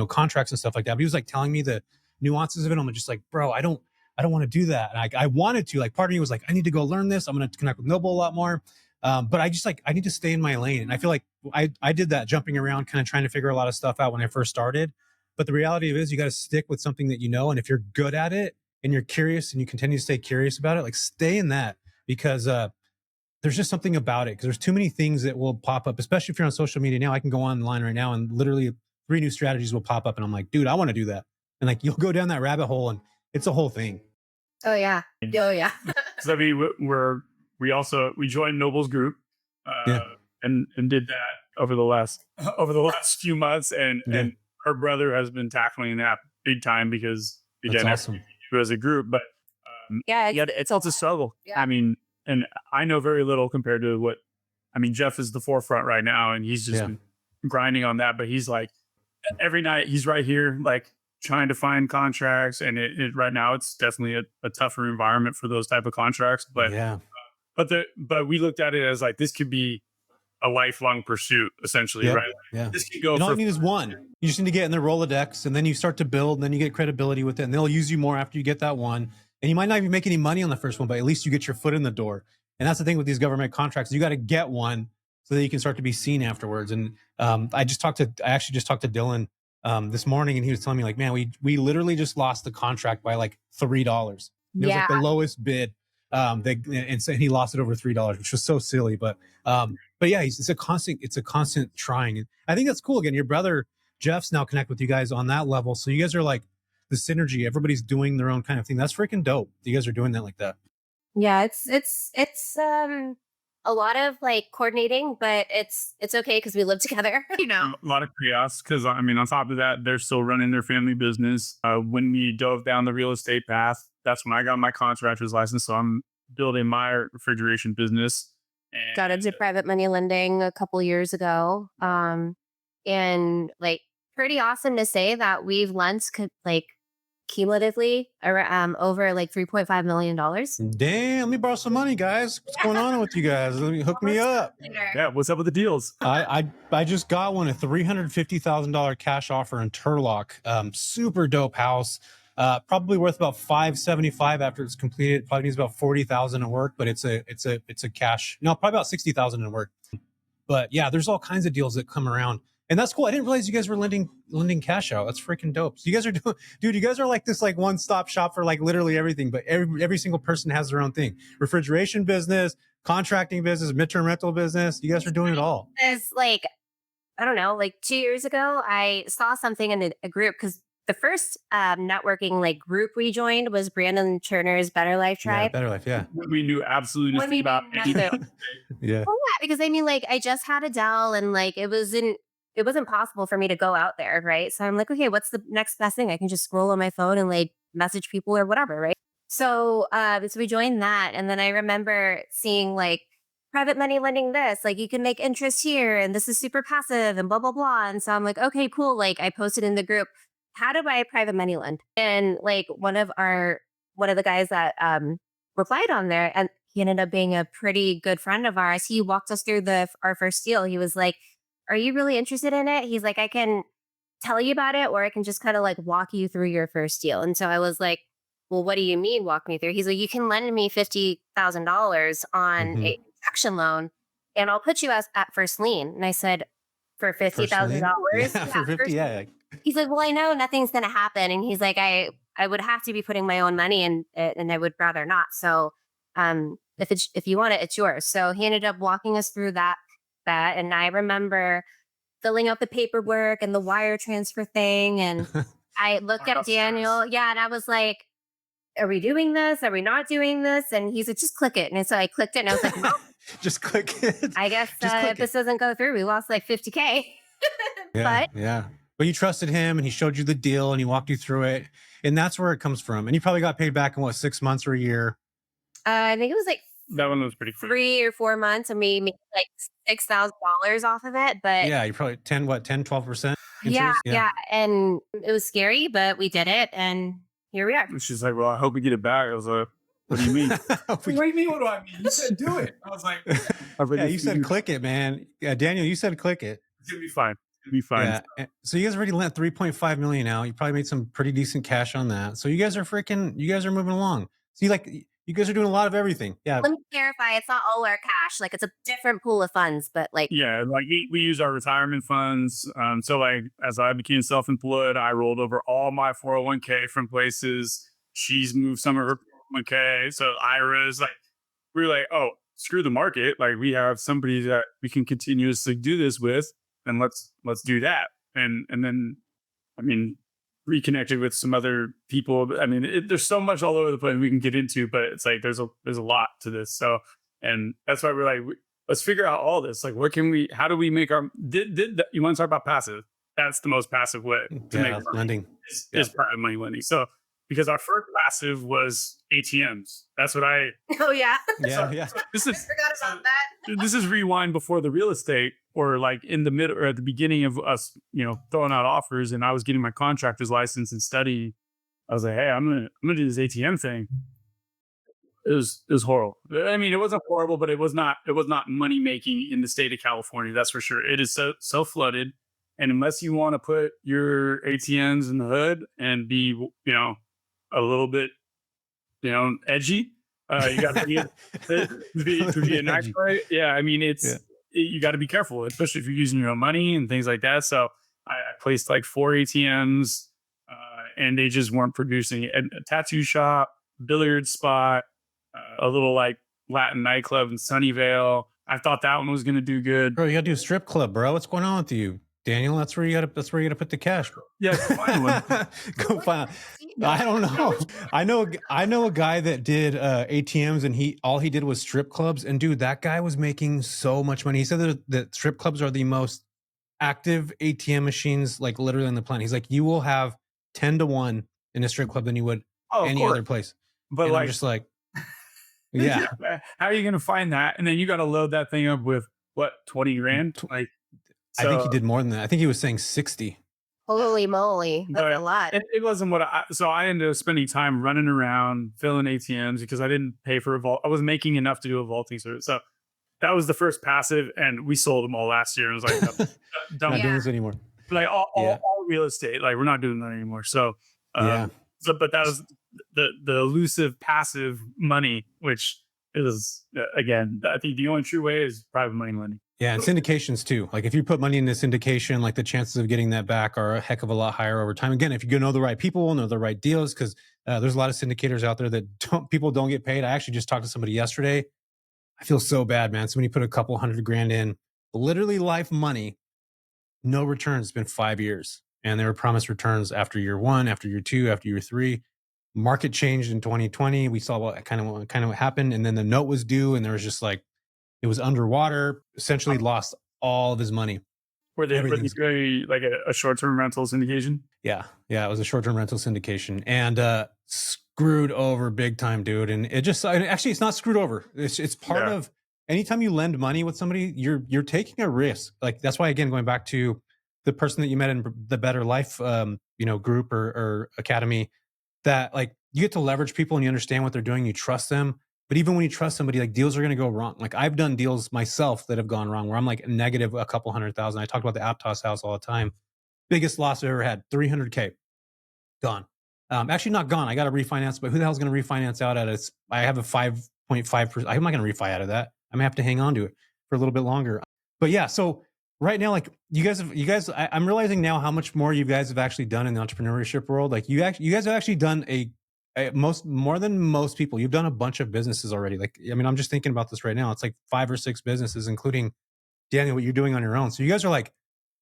contracts and stuff like that. But he was like telling me the nuances of it. I'm just like, bro, I don't want to do that. And I wanted to. Like part of me was like, I need to go learn this. I'm going to connect with Noble a lot more. But I just I need to stay in my lane. And I feel like I did that jumping around, kind of trying to figure a lot of stuff out when I first started. But the reality of it is you got to stick with something that you know. And if you're good at it and you're curious and you continue to stay curious about it, like stay in that because there's just something about it. Because there's too many things that will pop up, especially if you're on social media now. I can go online right now and literally 3 new strategies will pop up. And I'm like, dude, I want to do that. And like you'll go down that rabbit hole and it's a whole thing. Oh, yeah. Oh, yeah. So I mean, we joined Noble's group and did that over the last few months. And her brother has been tackling that big time because again, awesome. As a group, but it's a struggle. Yeah. I mean, and I know very little compared to Jeff is the forefront right now and he's just been grinding on that, but he's like every night he's right here, like trying to find contracts. And it right now it's definitely a tougher environment for those type of contracts, but but we looked at it as like, this could be a lifelong pursuit, essentially, right? Yeah. This could go. All you need is one. You just need to get in the Rolodex, and then you start to build, and then you get credibility with it, and they'll use you more after you get that one. And you might not even make any money on the first one, but at least you get your foot in the door. And that's the thing with these government contracts: you got to get one so that you can start to be seen afterwards. And I actually just talked to Dylan this morning, and he was telling me like, man, we literally just lost the contract by like $3. It was like the lowest bid. And he lost it over $3, which was so silly. But yeah, it's a constant trying. And I think that's cool. Again, your brother Jeff's now connect with you guys on that level. So you guys are like the synergy. Everybody's doing their own kind of thing. That's freaking dope. You guys are doing that like that. Yeah, it's a lot of like coordinating, but it's okay because we live together. A lot of chaos because I mean, on top of that, they're still running their family business. When we dove down the real estate path, that's when I got my contractor's license. So I'm building my refrigeration business. And got into private money lending a couple years ago. And like pretty awesome to say that we've lent like cumulatively over like $3.5 million. Damn, let me borrow some money, guys. What's going on with you guys? Let me hook me up. Yeah, what's up with the deals? I just got one, a $350,000 cash offer in Turlock. Super dope house. Probably worth about $575 after it's completed. Probably needs about $40,000 in work, but it's a cash. No, probably about $60,000 in work. But yeah, there's all kinds of deals that come around. And that's cool. I didn't realize you guys were lending cash out. That's freaking dope. So you guys are doing, dude, you guys are like this like one-stop shop for like literally everything, but every single person has their own thing. Refrigeration business, contracting business, midterm rental business. You guys are doing it all. It's like, I don't know, like 2 years ago, I saw something in a group because the first networking like group we joined was Brandon Turner's Better Life Yeah, Tribe. Better Life. Yeah. We knew absolutely When we nothing about knew nothing. anything. Yeah. Well, yeah, because I mean, like, I just had a Dell and like it wasn't possible for me to go out there, right? So I'm like, okay, what's the next best thing? I can just scroll on my phone and like message people or whatever, right? So so we joined that. And then I remember seeing like private money lending this, like you can make interest here and this is super passive and blah, blah, blah. And so I'm like, okay, cool. Like I posted in the group, how to buy a private money lend. And like one of the guys that replied on there, and he ended up being a pretty good friend of ours. He walked us through our first deal. He was like, are you really interested in it? He's like, I can tell you about it, or I can just kind of like walk you through your first deal. And so I was like, well, what do you mean walk me through? He's like, you can lend me $50,000 on Mhm. a construction loan and I'll put you at first lien. And I said, for $50,000? Yeah, for 50. Yeah. He's like, well, I know nothing's going to happen. And he's like, I would have to be putting my own money in it and I would rather not. So if you want it, it's yours. So he ended up walking us through that. And I remember filling out the paperwork and the wire transfer thing. And I looked at Daniel. Yeah. And I was like, are we doing this? Are we not doing this? And he's like, just click it. And so I clicked it and I was like, well, Just click it. I guess Just click if this doesn't go through, we lost like 50K. Yeah, But yeah. But you trusted him and he showed you the deal and he walked you through it. And that's where it comes from. And you probably got paid back in what, 6 months or a year? I think it was like That one was pretty quick. 3 or 4 months and we made like $6,000 off of it. But Yeah, you probably 12%? yeah. And it was scary, but we did it. And here we are. She's like, well, I hope we get it back. I was like, what do you mean? What do you mean? What do I mean? You said do it. I was like, Yeah, you said click it, man. Yeah, Daniel, you said click it. It's gonna be fine. It'll be fine. Yeah. So you guys already lent 3.5 million out. You probably made some pretty decent cash on that. So you guys are moving along. See, like you guys are doing a lot of everything. Yeah. Let me clarify. It's not all our cash. Like it's a different pool of funds, but like, Yeah, like we use our retirement funds. So like as I became self-employed, I rolled over all my 401k from places. She's moved some of her 401k. So IRAs, like we're like, oh, screw the market. Like we have somebody that we can continuously do this with, and let's do that. And then, I mean, reconnected with some other people. I mean, there's so much all over the place we can get into, but it's like there's a lot to this. So, and that's why we're like, let's figure out all this. Like, how do we make our? You want to talk about passive? That's the most passive way to make lending is private money lending. So, because our first passive was ATMs. That's what I. oh yeah. Yeah. This I is forgot about that. this is rewind before the real estate, or like in the middle or at the beginning of us, throwing out offers, and I was getting my contractor's license and study. I was like, hey, I'm gonna do this ATM thing. It was horrible. I mean, it wasn't horrible, but it was not money making in the state of California. That's for sure. It is so flooded, and unless you want to put your ATMs in the hood and be a little bit edgy, you got to be a nice guy. Yeah, I mean you got to be careful, especially if you're using your own money and things like that. So I placed like 4 ATMs, and they just weren't producing. A tattoo shop, billiard spot, a little like Latin nightclub in Sunnyvale. I thought that one was going to do good. Bro, you got to do a strip club, bro. What's going on with you, Daniel? That's where you got to put the cash, bro. Yeah, go find one. Go find. I don't know. I know a guy that did ATMs, and all he did was strip clubs. And dude, that guy was making so much money. He said that strip clubs are the most active ATM machines, like literally on the planet. He's like, you will have 10 to 1 in a strip club than you would any other place. But and like, I'm just like, yeah. How are you going to find that? And then you got to load that thing up with what, 20 grand? Like, I think he did more than that. I think he was saying 60. Holy moly. That's a lot. It wasn't so I ended up spending time running around filling ATMs because I didn't pay for a vault. I was making enough to do a vaulting service. So that was the first passive, and we sold them all last year. It was like, Not doing this anymore. Like all real estate, like we're not doing that anymore. So, but that was the elusive passive money, which is again, I think the only true way is private money lending. Yeah, and syndications too. Like if you put money into syndication, like the chances of getting that back are a heck of a lot higher over time. Again, if you know the right people, know the right deals, because there's a lot of syndicators out there that people don't get paid. I actually just talked to somebody yesterday. I feel so bad, man. Somebody put a couple $100,000 in, literally life money, no returns. It's been 5 years, and they were promised returns after year 1, after year 2, after year 3. Market changed in 2020. We saw what what happened, and then the note was due, and there was just like it was underwater. Essentially, lost all of his money. Were they Everything's doing like a short-term rental syndication? Yeah, it was a short-term rental syndication, and screwed over big time, dude. And it just actually, it's not screwed over. It's part of anytime you lend money with somebody, you're taking a risk. Like that's why, again, going back to the person that you met in the Better Life, group or academy, that like you get to leverage people and you understand what they're doing, you trust them. But even when you trust somebody, like deals are going to go wrong. Like I've done deals myself that have gone wrong where I'm like negative a couple $100,000. I talk about the Aptos house all the time. Biggest loss I've ever had, $300K gone. Actually not gone. I got to refinance, but who the hell's going to refinance out at it? I have a 5.5%. I'm not going to refi out of that. I'm gonna have to hang on to it for a little bit longer. But yeah, so right now, like you guys, I'm realizing now how much more you guys have actually done in the entrepreneurship world. Like you guys have actually done more than most people. You've done a bunch of businesses already. Like, I mean, I'm just thinking about this right now. It's like 5 or 6 businesses, including Daniel, what you're doing on your own. So you guys are like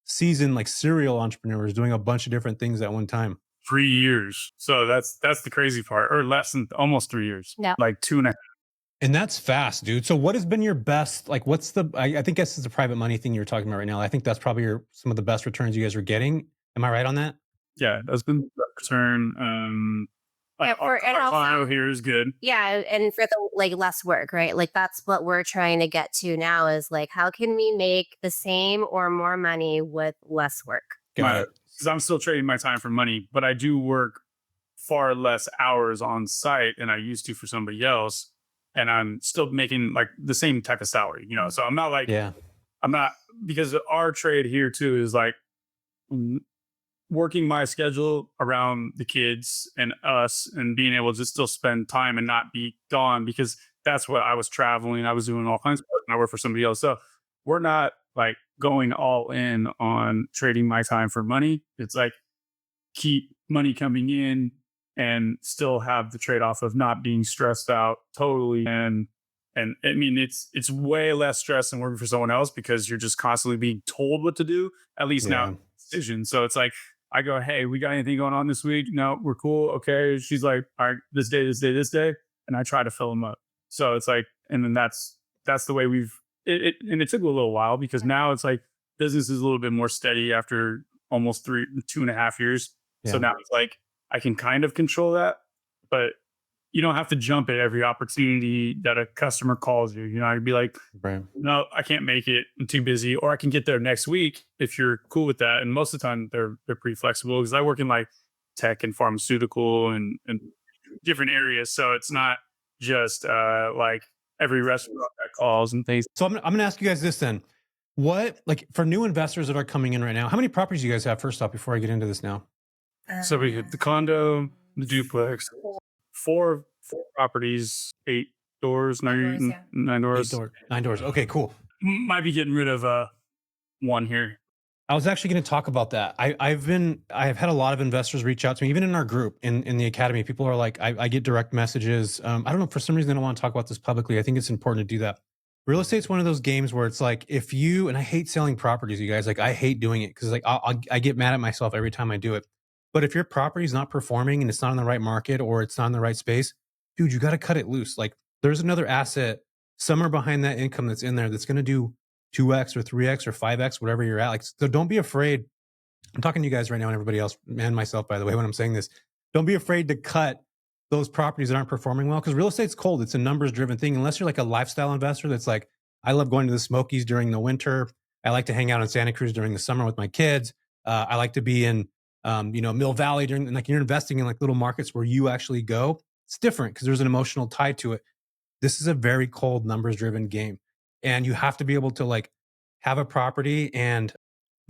seasoned, like serial entrepreneurs doing a bunch of different things at one time. 3 years. So that's the crazy part, or less than almost 3 years. Yeah. Like 2.5. And that's fast, dude. So what has been your best, like what's the, I think this is the private money thing you're talking about right now. I think that's probably some of the best returns you guys are getting. Am I right on that? Yeah, that's been the return. Yeah, our client here is good. Yeah, and for the like less work, right? Like that's what we're trying to get to now is like how can we make the same or more money with less work? Got it. Because I'm still trading my time for money, but I do work far less hours on site than I used to for somebody else. And I'm still making like the same type of salary, So I'm not like, I'm not, because our trade here too is like working my schedule around the kids and us and being able to still spend time and not be gone, because that's what I was traveling. I was doing all kinds of work and I work for somebody else. So we're not like going all in on trading my time for money. It's like keep money coming in and still have the trade-off of not being stressed out totally. And I mean, it's way less stress than working for someone else because you're just constantly being told what to do, at least now decision. So it's like, I go, hey, we got anything going on this week? No, we're cool. Okay. She's like, all right, this day. And I try to fill them up. So it's like, and then that's the way and it took a little while because now it's like business is a little bit more steady after almost 2.5 years. Yeah. So now it's like, I can kind of control that, but you don't have to jump at every opportunity that a customer calls you. I'd be like, no, I can't make it. I'm too busy. Or I can get there next week if you're cool with that. And most of the time they're pretty flexible because I work in like tech and pharmaceutical and different areas. So it's not just like every restaurant that calls and things. So I'm going to ask you guys this then. What, like for new investors that are coming in right now, how many properties do you guys have first off before I get into this now? So we hit the condo, the duplex, four properties, 8 doors, 9 doors. 9 doors. Okay, cool. Might be getting rid of one here. I was actually going to talk about that. I've had a lot of investors reach out to me, even in our group in the academy. People are like, I get direct messages. I don't know, for some reason, I don't want to talk about this publicly. I think it's important to do that. Real estate's one of those games where it's like, and I hate selling properties, you guys, like I hate doing it because like I get mad at myself every time I do it. But if your property is not performing and it's not in the right market or it's not in the right space, dude, you got to cut it loose. Like there's another asset somewhere behind that income that's in there that's going to do 2x or 3x or 5x, whatever you're at. Like, so don't be afraid. I'm talking to you guys right now and everybody else and myself, by the way, when I'm saying this, don't be afraid to cut those properties that aren't performing well. Because real estate's cold. It's a numbers driven thing. Unless you're like a lifestyle investor that's like, I love going to the Smokies during the winter. I like to hang out in Santa Cruz during the summer with my kids. I like to be in Mill Valley during, like you're investing in like little markets where you actually go. It's different because there's an emotional tie to it. This is a very cold numbers driven game. And you have to be able to like have a property and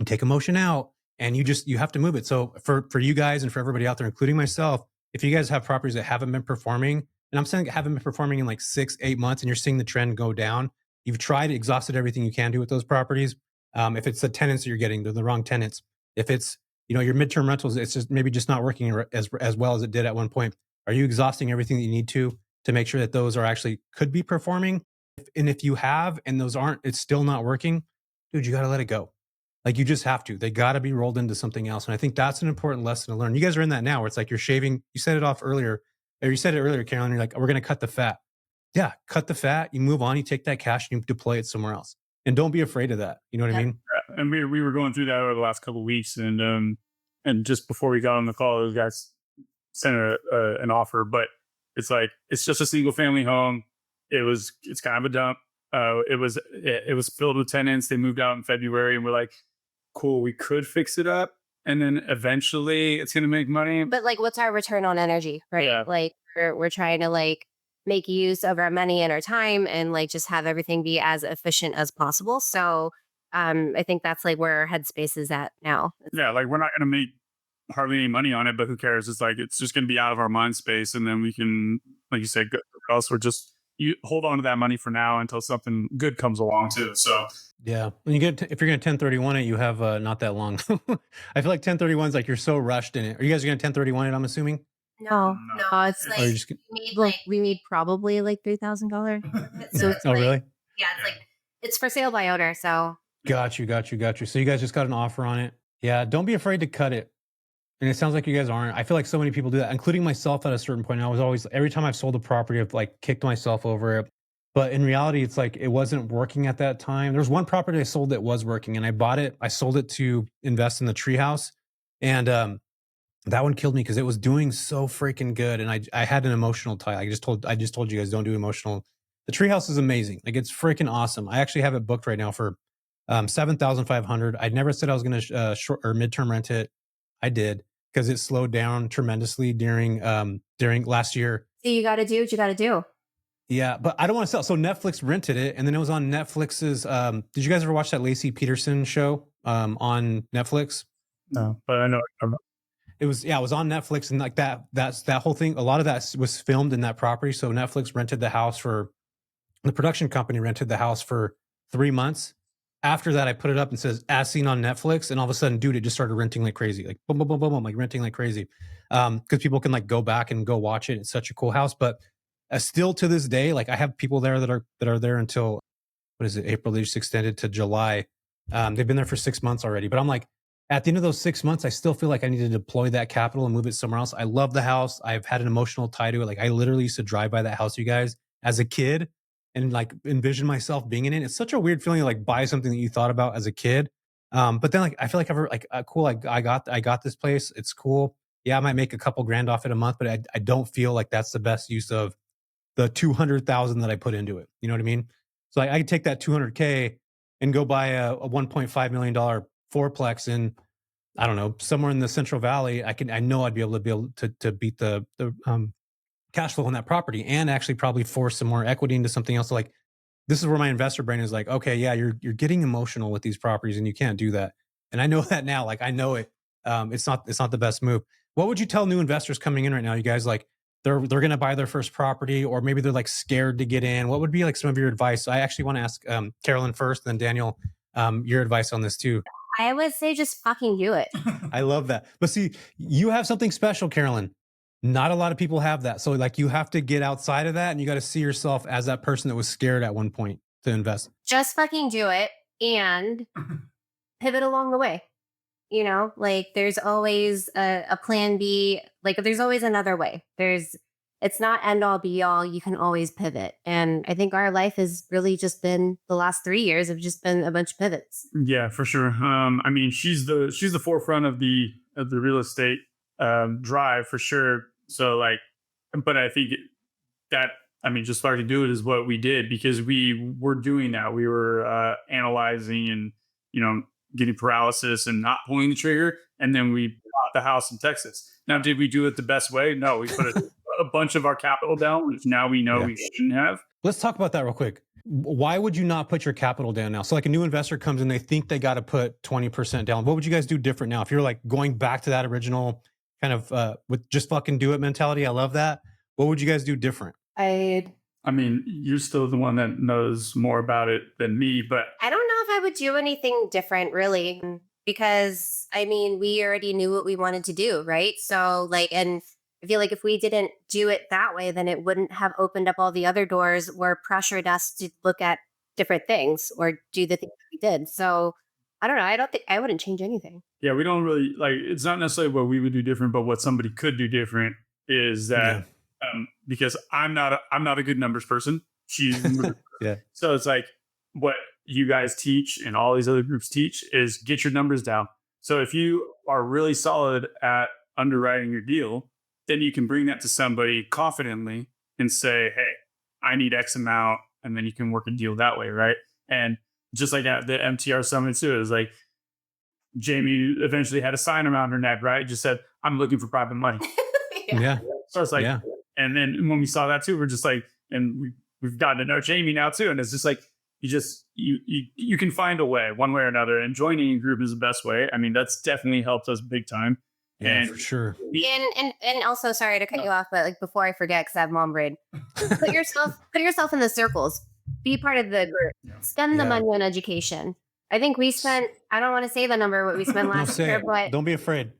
take emotion out and you have to move it. So for you guys and for everybody out there, including myself, if you guys have properties that haven't been performing, and I'm saying haven't been performing in like 6-8 months and you're seeing the trend go down, You've tried, exhausted everything you can do with those properties. If it's the tenants that you're getting, they're the wrong tenants. If it's, your midterm rentals, it's just maybe just not working as well as it did at one point. Are you exhausting everything that you need to make sure that those are actually could be performing? And if you have, and those aren't, it's still not working, dude, you got to let it go. Like you just have to. They got to be rolled into something else. And I think that's an important lesson to learn. You guys are in that now where it's like you're shaving. You said it off earlier, or you said it earlier, Caroline. You're like, we're going to cut the fat. Yeah, cut the fat. You move on. You take that cash and you deploy it somewhere else. And don't be afraid of that. You know what I mean? And we were going through that over the last couple of weeks, and just before we got on the call, those guys sent an offer, but it's like it's just a single family home. It's kind of a dump. It was filled with tenants. They moved out in February, and we're like, cool, we could fix it up, and then eventually it's gonna make money. But like, what's our return on energy, right? Yeah. Like we're trying to like make use of our money and our time, and like just have everything be as efficient as possible. So I think that's like where our headspace is at now. Yeah, like we're not gonna make hardly any money on it, but who cares? It's like it's just gonna be out of our mind space, and then we can, like you said, go else. We're just you hold on to that money for now until something good comes along too. So yeah, when you get if you're gonna 1031 it, you have not that long. I feel like 1031 is like you're so rushed in it. Are you guys gonna 1031 it? I'm assuming. No, it's like we made probably like $3,000. So it's really? Yeah, it's like it's for sale by owner. So got you. So you guys just got an offer on it. Yeah, don't be afraid to cut it. And it sounds like you guys aren't. I feel like so many people do that, including myself at a certain point. I was always, every time I've sold a property, I've like kicked myself over it. But in reality, it's like it wasn't working at that time. There's one property I sold that was working, and I bought it. I sold it to invest in the treehouse. And that one killed me because it was doing so freaking good. And I had an emotional tie. I just told you guys, don't do emotional. The treehouse is amazing. Like it's freaking awesome. I actually have it booked right now for $7,500. I never said I was going to short or midterm rent it. I did, because it slowed down tremendously during last year. So you got to do what you got to do. Yeah, but I don't want to sell. So Netflix rented it, and then it was on Netflix's. Did you guys ever watch that Lacey Peterson show on Netflix? No, but I know. It was on Netflix, and like that whole thing. A lot of that was filmed in that property. So Netflix rented the house the production company rented the house for 3 months. After that, I put it up and says, as seen on Netflix. And all of a sudden, dude, it just started renting like crazy. Like boom, boom, boom, boom, boom, like renting like crazy. Because people can like go back and go watch it. It's such a cool house. But still to this day, like I have people there that are there until, what is it, April? They just extended to July. They've been there for 6 months already. But I'm like, at the end of those 6 months, I still feel like I need to deploy that capital and move it somewhere else. I love the house. I've had an emotional tie to it. Like I literally used to drive by that house, you guys, as a kid, and like envision myself being in it. It's such a weird feeling to like buy something that you thought about as a kid. But then like I feel like I've like cool. Like I got this place. It's cool. Yeah, I might make a couple grand off it a month, but I don't feel like that's the best use of the 200,000 that I put into it. You know what I mean? So I could take that 200K and go buy a $1.5 million fourplex in, I don't know, somewhere in the Central Valley. I know I'd be able to beat the cash flow on that property, and actually probably force some more equity into something else. So like, this is where my investor brain is like, okay, yeah, you're getting emotional with these properties, and you can't do that. And I know that now. Like I know it. It's not the best move. What would you tell new investors coming in right now? You guys, like they're going to buy their first property, or maybe they're like scared to get in. What would be like some of your advice? So I actually want to ask Caroline first, then Daniel, your advice on this too. I would say just fucking do it. I love that. But see, you have something special, Caroline. Not a lot of people have that. So like you have to get outside of that, and you got to see yourself as that person that was scared at one point to invest. Just fucking do it and pivot along the way. You know, like there's always a plan B. Like there's always another way. It's not end all be all. You can always pivot. And I think our life has really just been, the last 3 years have just been a bunch of pivots. Yeah, for sure. I mean, she's the forefront of the real estate drive for sure. So like, but I think just starting to do it is what we did, because we were doing that. We were analyzing and, getting paralysis and not pulling the trigger. And then we bought the house in Texas. Now, did we do it the best way? No, we put a bunch of our capital down, which now we know we shouldn't have. Let's talk about that real quick. Why would you not put your capital down now? So like a new investor comes in, they think they got to put 20% down. What would you guys do different now? If you're like going back to that original kind of with just fucking do it mentality, I love that. What would you guys do different? I'd I mean, you're still the one that knows more about it than me, but I don't know if I would do anything different, really, because I mean, we already knew what we wanted to do, right? So, like, and I feel like if we didn't do it that way, then it wouldn't have opened up all the other doors or pressured us to look at different things or do the things that we did. So, I don't know. I don't think I wouldn't change anything. yeah, we don't really like. It's not necessarily what we would do different, but what somebody could do different is Yeah. that because I'm not a good numbers person. She's Yeah. so it's like what you guys teach and all these other groups teach is get your numbers down. So if you are really solid at underwriting your deal, then you can bring that to somebody confidently and say, "Hey, I need X amount," and then you can work a deal that way, right? And just like that, the MTR summit too is like Jamie eventually had a sign around her neck, right? Just said, "I'm looking for private money." Yeah. So it's like, Yeah. and then when we saw that too, we're just like, and we've gotten to know Jamie now too, and it's just like you can find a way one way or another, and joining a group is the best way. I mean, that's definitely helped us big time. Yeah, And for sure. And also, sorry to cut you off, but like before I forget, because I have mom brain, put yourself in the circles. Be part of the group. Spend the Yeah. money on education. I think we spent. I don't want to say the number what we spent No, last say year, it. but Don't be afraid.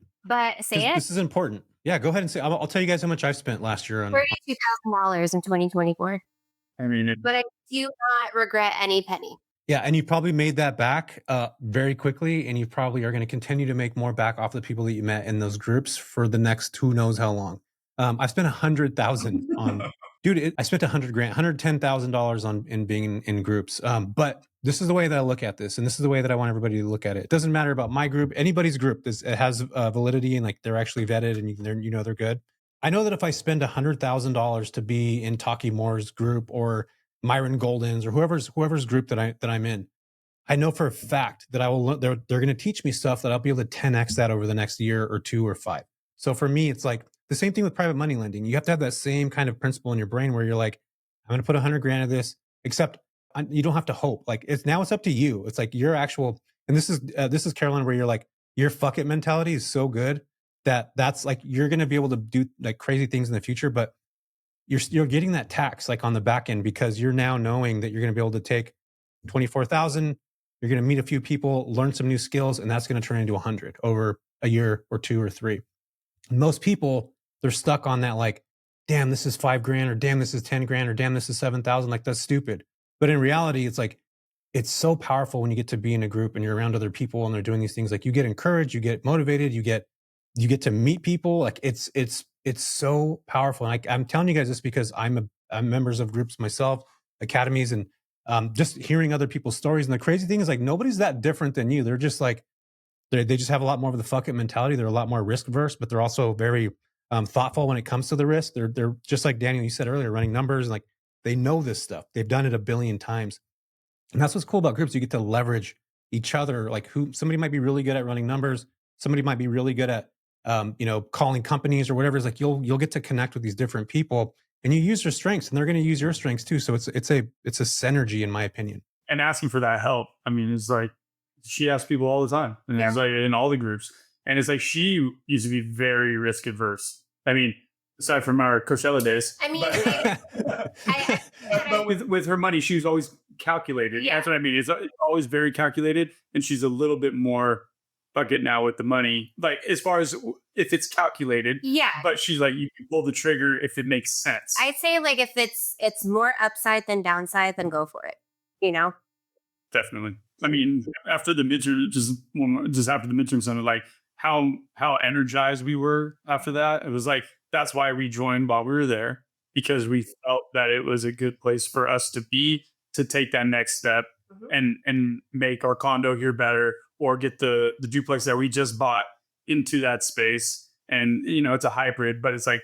say it. This is important. Yeah, go ahead and say. I'll tell you guys how much I've spent last year on. $32,000 in 2024. I mean, But I do not regret any penny. Yeah, and you probably made that back very quickly, and you probably are going to continue to make more back off the people that you met in those groups for the next who knows how long. I spent 100,000 on, dude. I spent $100,000, $110,000 on in being in groups. But this is the way that I look at this, and this is the way that I want everybody to look at it. It doesn't matter about my group, anybody's group. It has validity, and like they're actually vetted, and they're good. I know that if I spend $100,000 to be in Taki Moore's group or Myron Golden's or whoever's group that I'm in, I know for a fact that they're going to teach me stuff that I'll be able to 10x that over the next year or 2 or 5. So for me, it's like the same thing with private money lending. You have to have that same kind of principle in your brain where you're like, I'm going to put 100 grand of this, except you don't have to hope. Like it's up to you. It's like your actual, and this is Caroline, where you're like, your fuck it mentality is so good that's like, you're going to be able to do like crazy things in the future, but you're getting that tax like on the back end because you're now knowing that you're going to be able to take 24,000, you're going to meet a few people, learn some new skills, and that's going to turn into 100 over a year or 2 or 3. And most people, they're stuck on that like, damn, this is $5,000, or damn, this is 10 grand, or damn, this is 7,000. Like that's stupid. But in reality, it's like, it's so powerful when you get to be in a group and you're around other people and they're doing these things. Like you get encouraged, you get motivated, you get to meet people. Like it's so powerful. And I'm telling you guys this because I'm members of groups myself, academies, and just hearing other people's stories. And the crazy thing is like, nobody's that different than you. They're just like, they just have a lot more of the fuck it mentality. They're a lot more risk averse, but they're also very thoughtful when it comes to the risk. They're just like Daniel, you said earlier, running numbers. And like they know this stuff. They've done it a billion times. And that's what's cool about groups. You get to leverage each other. Like somebody might be really good at running numbers. Somebody might be really good at calling companies or whatever. Is like you'll get to connect with these different people, and you use their strengths, and they're going to use your strengths too. So it's a synergy, in my opinion. and asking for that help. I mean, it's like she asks people all the time, and it's like in all the groups, and it's like she used to be very risk adverse. I mean, aside from our Coachella days, I mean, but with her money, she was always calculated. Yeah. That's what I mean. It's always very calculated, and she's a little bit more bucket now with the money. Like as far as if it's calculated, yeah. but she's like, you can pull the trigger if it makes sense. I'd say like if it's more upside than downside, then go for it. Definitely. I mean, after the midterm, just after the midterm summit, like how energized we were after that. It was like that's why we joined while we were there, because we felt that it was a good place for us to be, to take that next step and make our condo here better, or get the duplex that we just bought into that space. And it's a hybrid, but it's like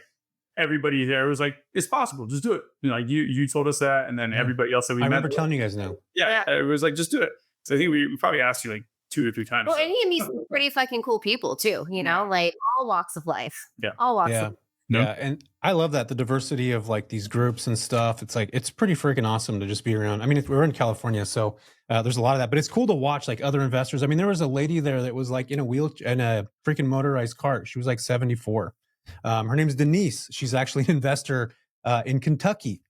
everybody there was like, it's possible, just do it. Like you told us that, and then everybody else that we I met remember telling you guys now. Yeah, it was like, just do it. So I think we probably asked you like 2 or 3 times. Well, and he meets some pretty fucking cool people too, like all walks of life. Yeah. All walks of life. Yeah, and I love that, the diversity of like these groups and stuff. It's like, it's pretty freaking awesome to just be around. I mean, we're in California, so there's a lot of that, but it's cool to watch like other investors. I mean, there was a lady there that was like in a freaking motorized cart. She was like 74. Her name's Denise. She's actually an investor in Kentucky.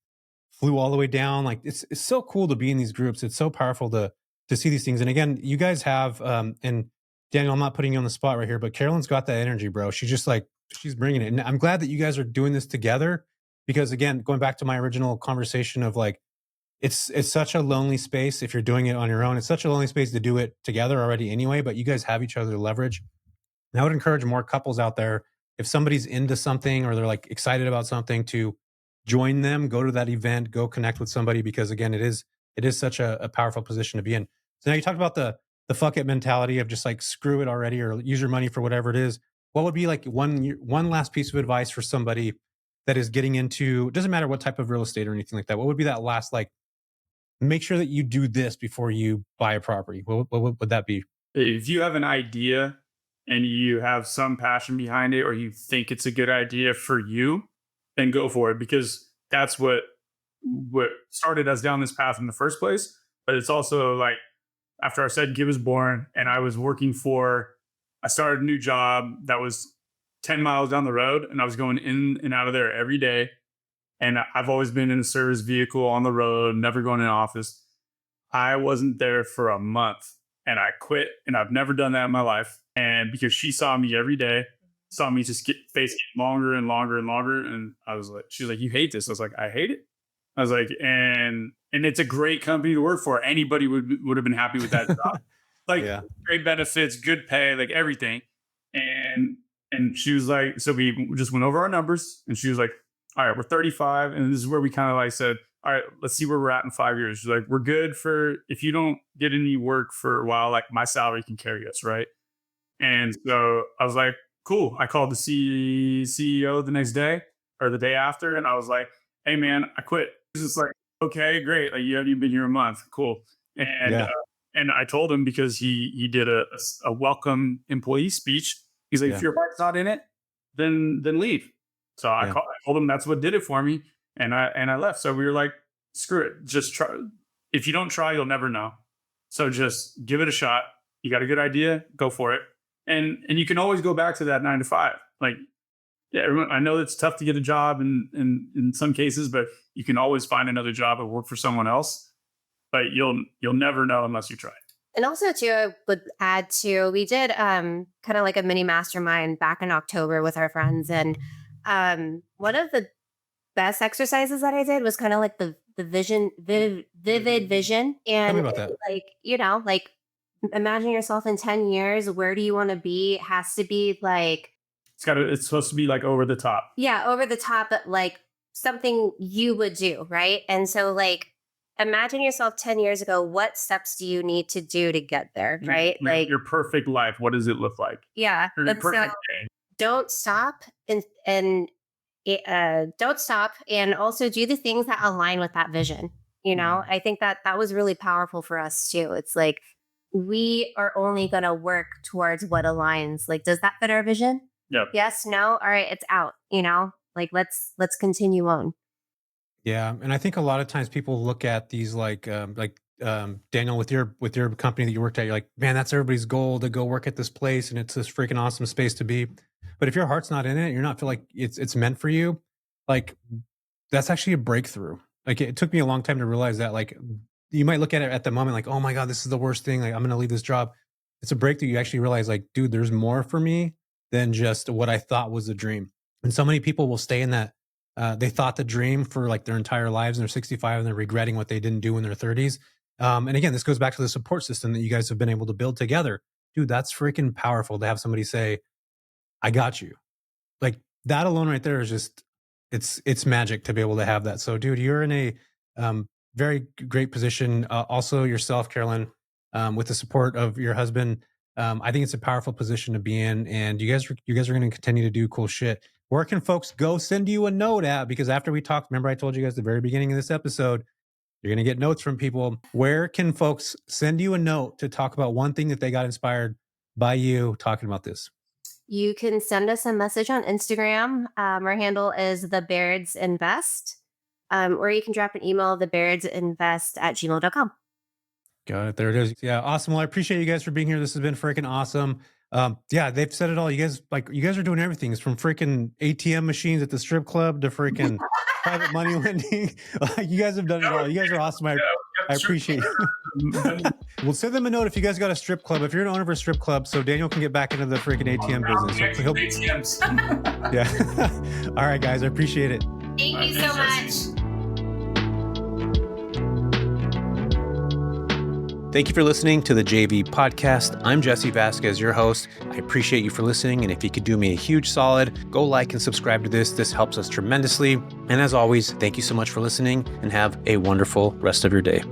flew all the way down. Like it's so cool to be in these groups. It's so powerful to see these things. And again, you guys have and Daniel, I'm not putting you on the spot right here, but Carolyn's got that energy, bro. She's just like, she's bringing it. And I'm glad that you guys are doing this together because again, going back to my original conversation of like, it's such a lonely space if you're doing it on your own. It's such a lonely space to do it together already anyway, but you guys have each other to leverage. And I would encourage more couples out there, if somebody's into something or they're like excited about something, to join them, go to that event, go connect with somebody, because again, it is such a powerful position to be in. So now you talked about the fuck it mentality of just like screw it already or use your money for whatever it is. What would be like one last piece of advice for somebody that is getting into, it doesn't matter what type of real estate or anything like that. What would be that last, like, make sure that you do this before you buy a property? What would that be? If you have an idea and you have some passion behind it, or you think it's a good idea for you, then go for it, because that's what started us down this path in the first place. But it's also like, after our second kid was born and I started a new job that was 10 miles down the road, and I was going in and out of there every day. And I've always been in a service vehicle on the road, never going in an office. I wasn't there for a month and I quit, and I've never done that in my life. And because she saw me every day, saw me just face get longer and longer and longer. And I was like, she's like, you hate this. I was like, I hate it. I was like, and it's a great company to work for. Anybody would have been happy with that job. Like great benefits, good pay, like everything. And she was like, so we just went over our numbers, and she was like, all right, we're 35. And this is where we kind of like said, all right, let's see where we're at in 5 years. She's like, we're good for, if you don't get any work for a while, like my salary can carry us. Right. And so I was like, cool. I called the CEO the next day or the day after. And I was like, hey man, I quit. He's just like, okay, great. Like you haven't even been here a month. Cool. And I told him, because he did a welcome employee speech. He's like, if your heart's not in it, then leave. So I told him that's what did it for me. And I left. So we were like, screw it. Just try. If you don't try, you'll never know. So just give it a shot. You got a good idea, go for it. And you can always go back to that 9 to 5. Like, yeah, I know it's tough to get a job in some cases, but you can always find another job or work for someone else. But you'll never know unless you try. And also too, I would add to, we did kind of like a mini mastermind back in October with our friends. And one of the best exercises that I did was kind of like the vision, vivid vision. And tell me about that. Like, you know, like imagine yourself in 10 years. Where do you want to be? It has to be like, it's supposed to be like over the top. Yeah, over the top, but like something you would do, right? And so like, imagine yourself 10 years ago. What steps do you need to do to get there, right? Like your perfect life. What does it look like? Yeah. Don't stop and don't stop, and also do the things that align with that vision. You know, I think that was really powerful for us too. It's like, we are only going to work towards what aligns. Like, does that fit our vision? Yep. Yes, no. All right. It's out, you know, like, let's continue on. Yeah. And I think a lot of times people look at these like Daniel, with your company that you worked at, you're like, man, that's everybody's goal, to go work at this place. And it's this freaking awesome space to be. But if your heart's not in it, you're not feel like it's meant for you. Like, that's actually a breakthrough. Like, it took me a long time to realize that. Like, you might look at it at the moment, like, oh my God, this is the worst thing. Like, I'm going to leave this job. It's a breakthrough. You actually realize, like, dude, there's more for me than just what I thought was a dream. And so many people will stay in that. They thought the dream for like their entire lives, and they're 65 and they're regretting what they didn't do in their 30s. And again, this goes back to the support system that you guys have been able to build together. Dude, that's freaking powerful to have somebody say, I got you. Like, that alone right there is just, it's magic to be able to have that. So dude, you're in a very great position. Also yourself, Caroline, with the support of your husband. I think it's a powerful position to be in, and you guys are going to continue to do cool shit. Where can folks go send you a note at? Because after we talked, remember I told you guys at the very beginning of this episode, you're going to get notes from people. Where can folks send you a note to talk about one thing that they got inspired by you talking about this? You can send us a message on Instagram. Our handle is the Bairds Invest, or you can drop an email, thebairdsinvest@gmail.com. Got it. There it is. Yeah. Awesome. Well, I appreciate you guys for being here. This has been freaking awesome. Yeah, they've said it all. You guys are doing everything. It's from freaking ATM machines at the strip club to freaking private money lending. You guys have done it all. You guys are awesome. I appreciate it. We'll send them a note if you guys got a strip club. If you're an owner of a strip club, so Daniel can get back into the freaking ATM business. So ATMs. Yeah. All right, guys. I appreciate it. Thank you so much. Thank you for listening to the JV podcast. I'm Jesse Vasquez, your host. I appreciate you for listening. And if you could do me a huge solid, go like and subscribe to this. This helps us tremendously. And as always, thank you so much for listening and have a wonderful rest of your day.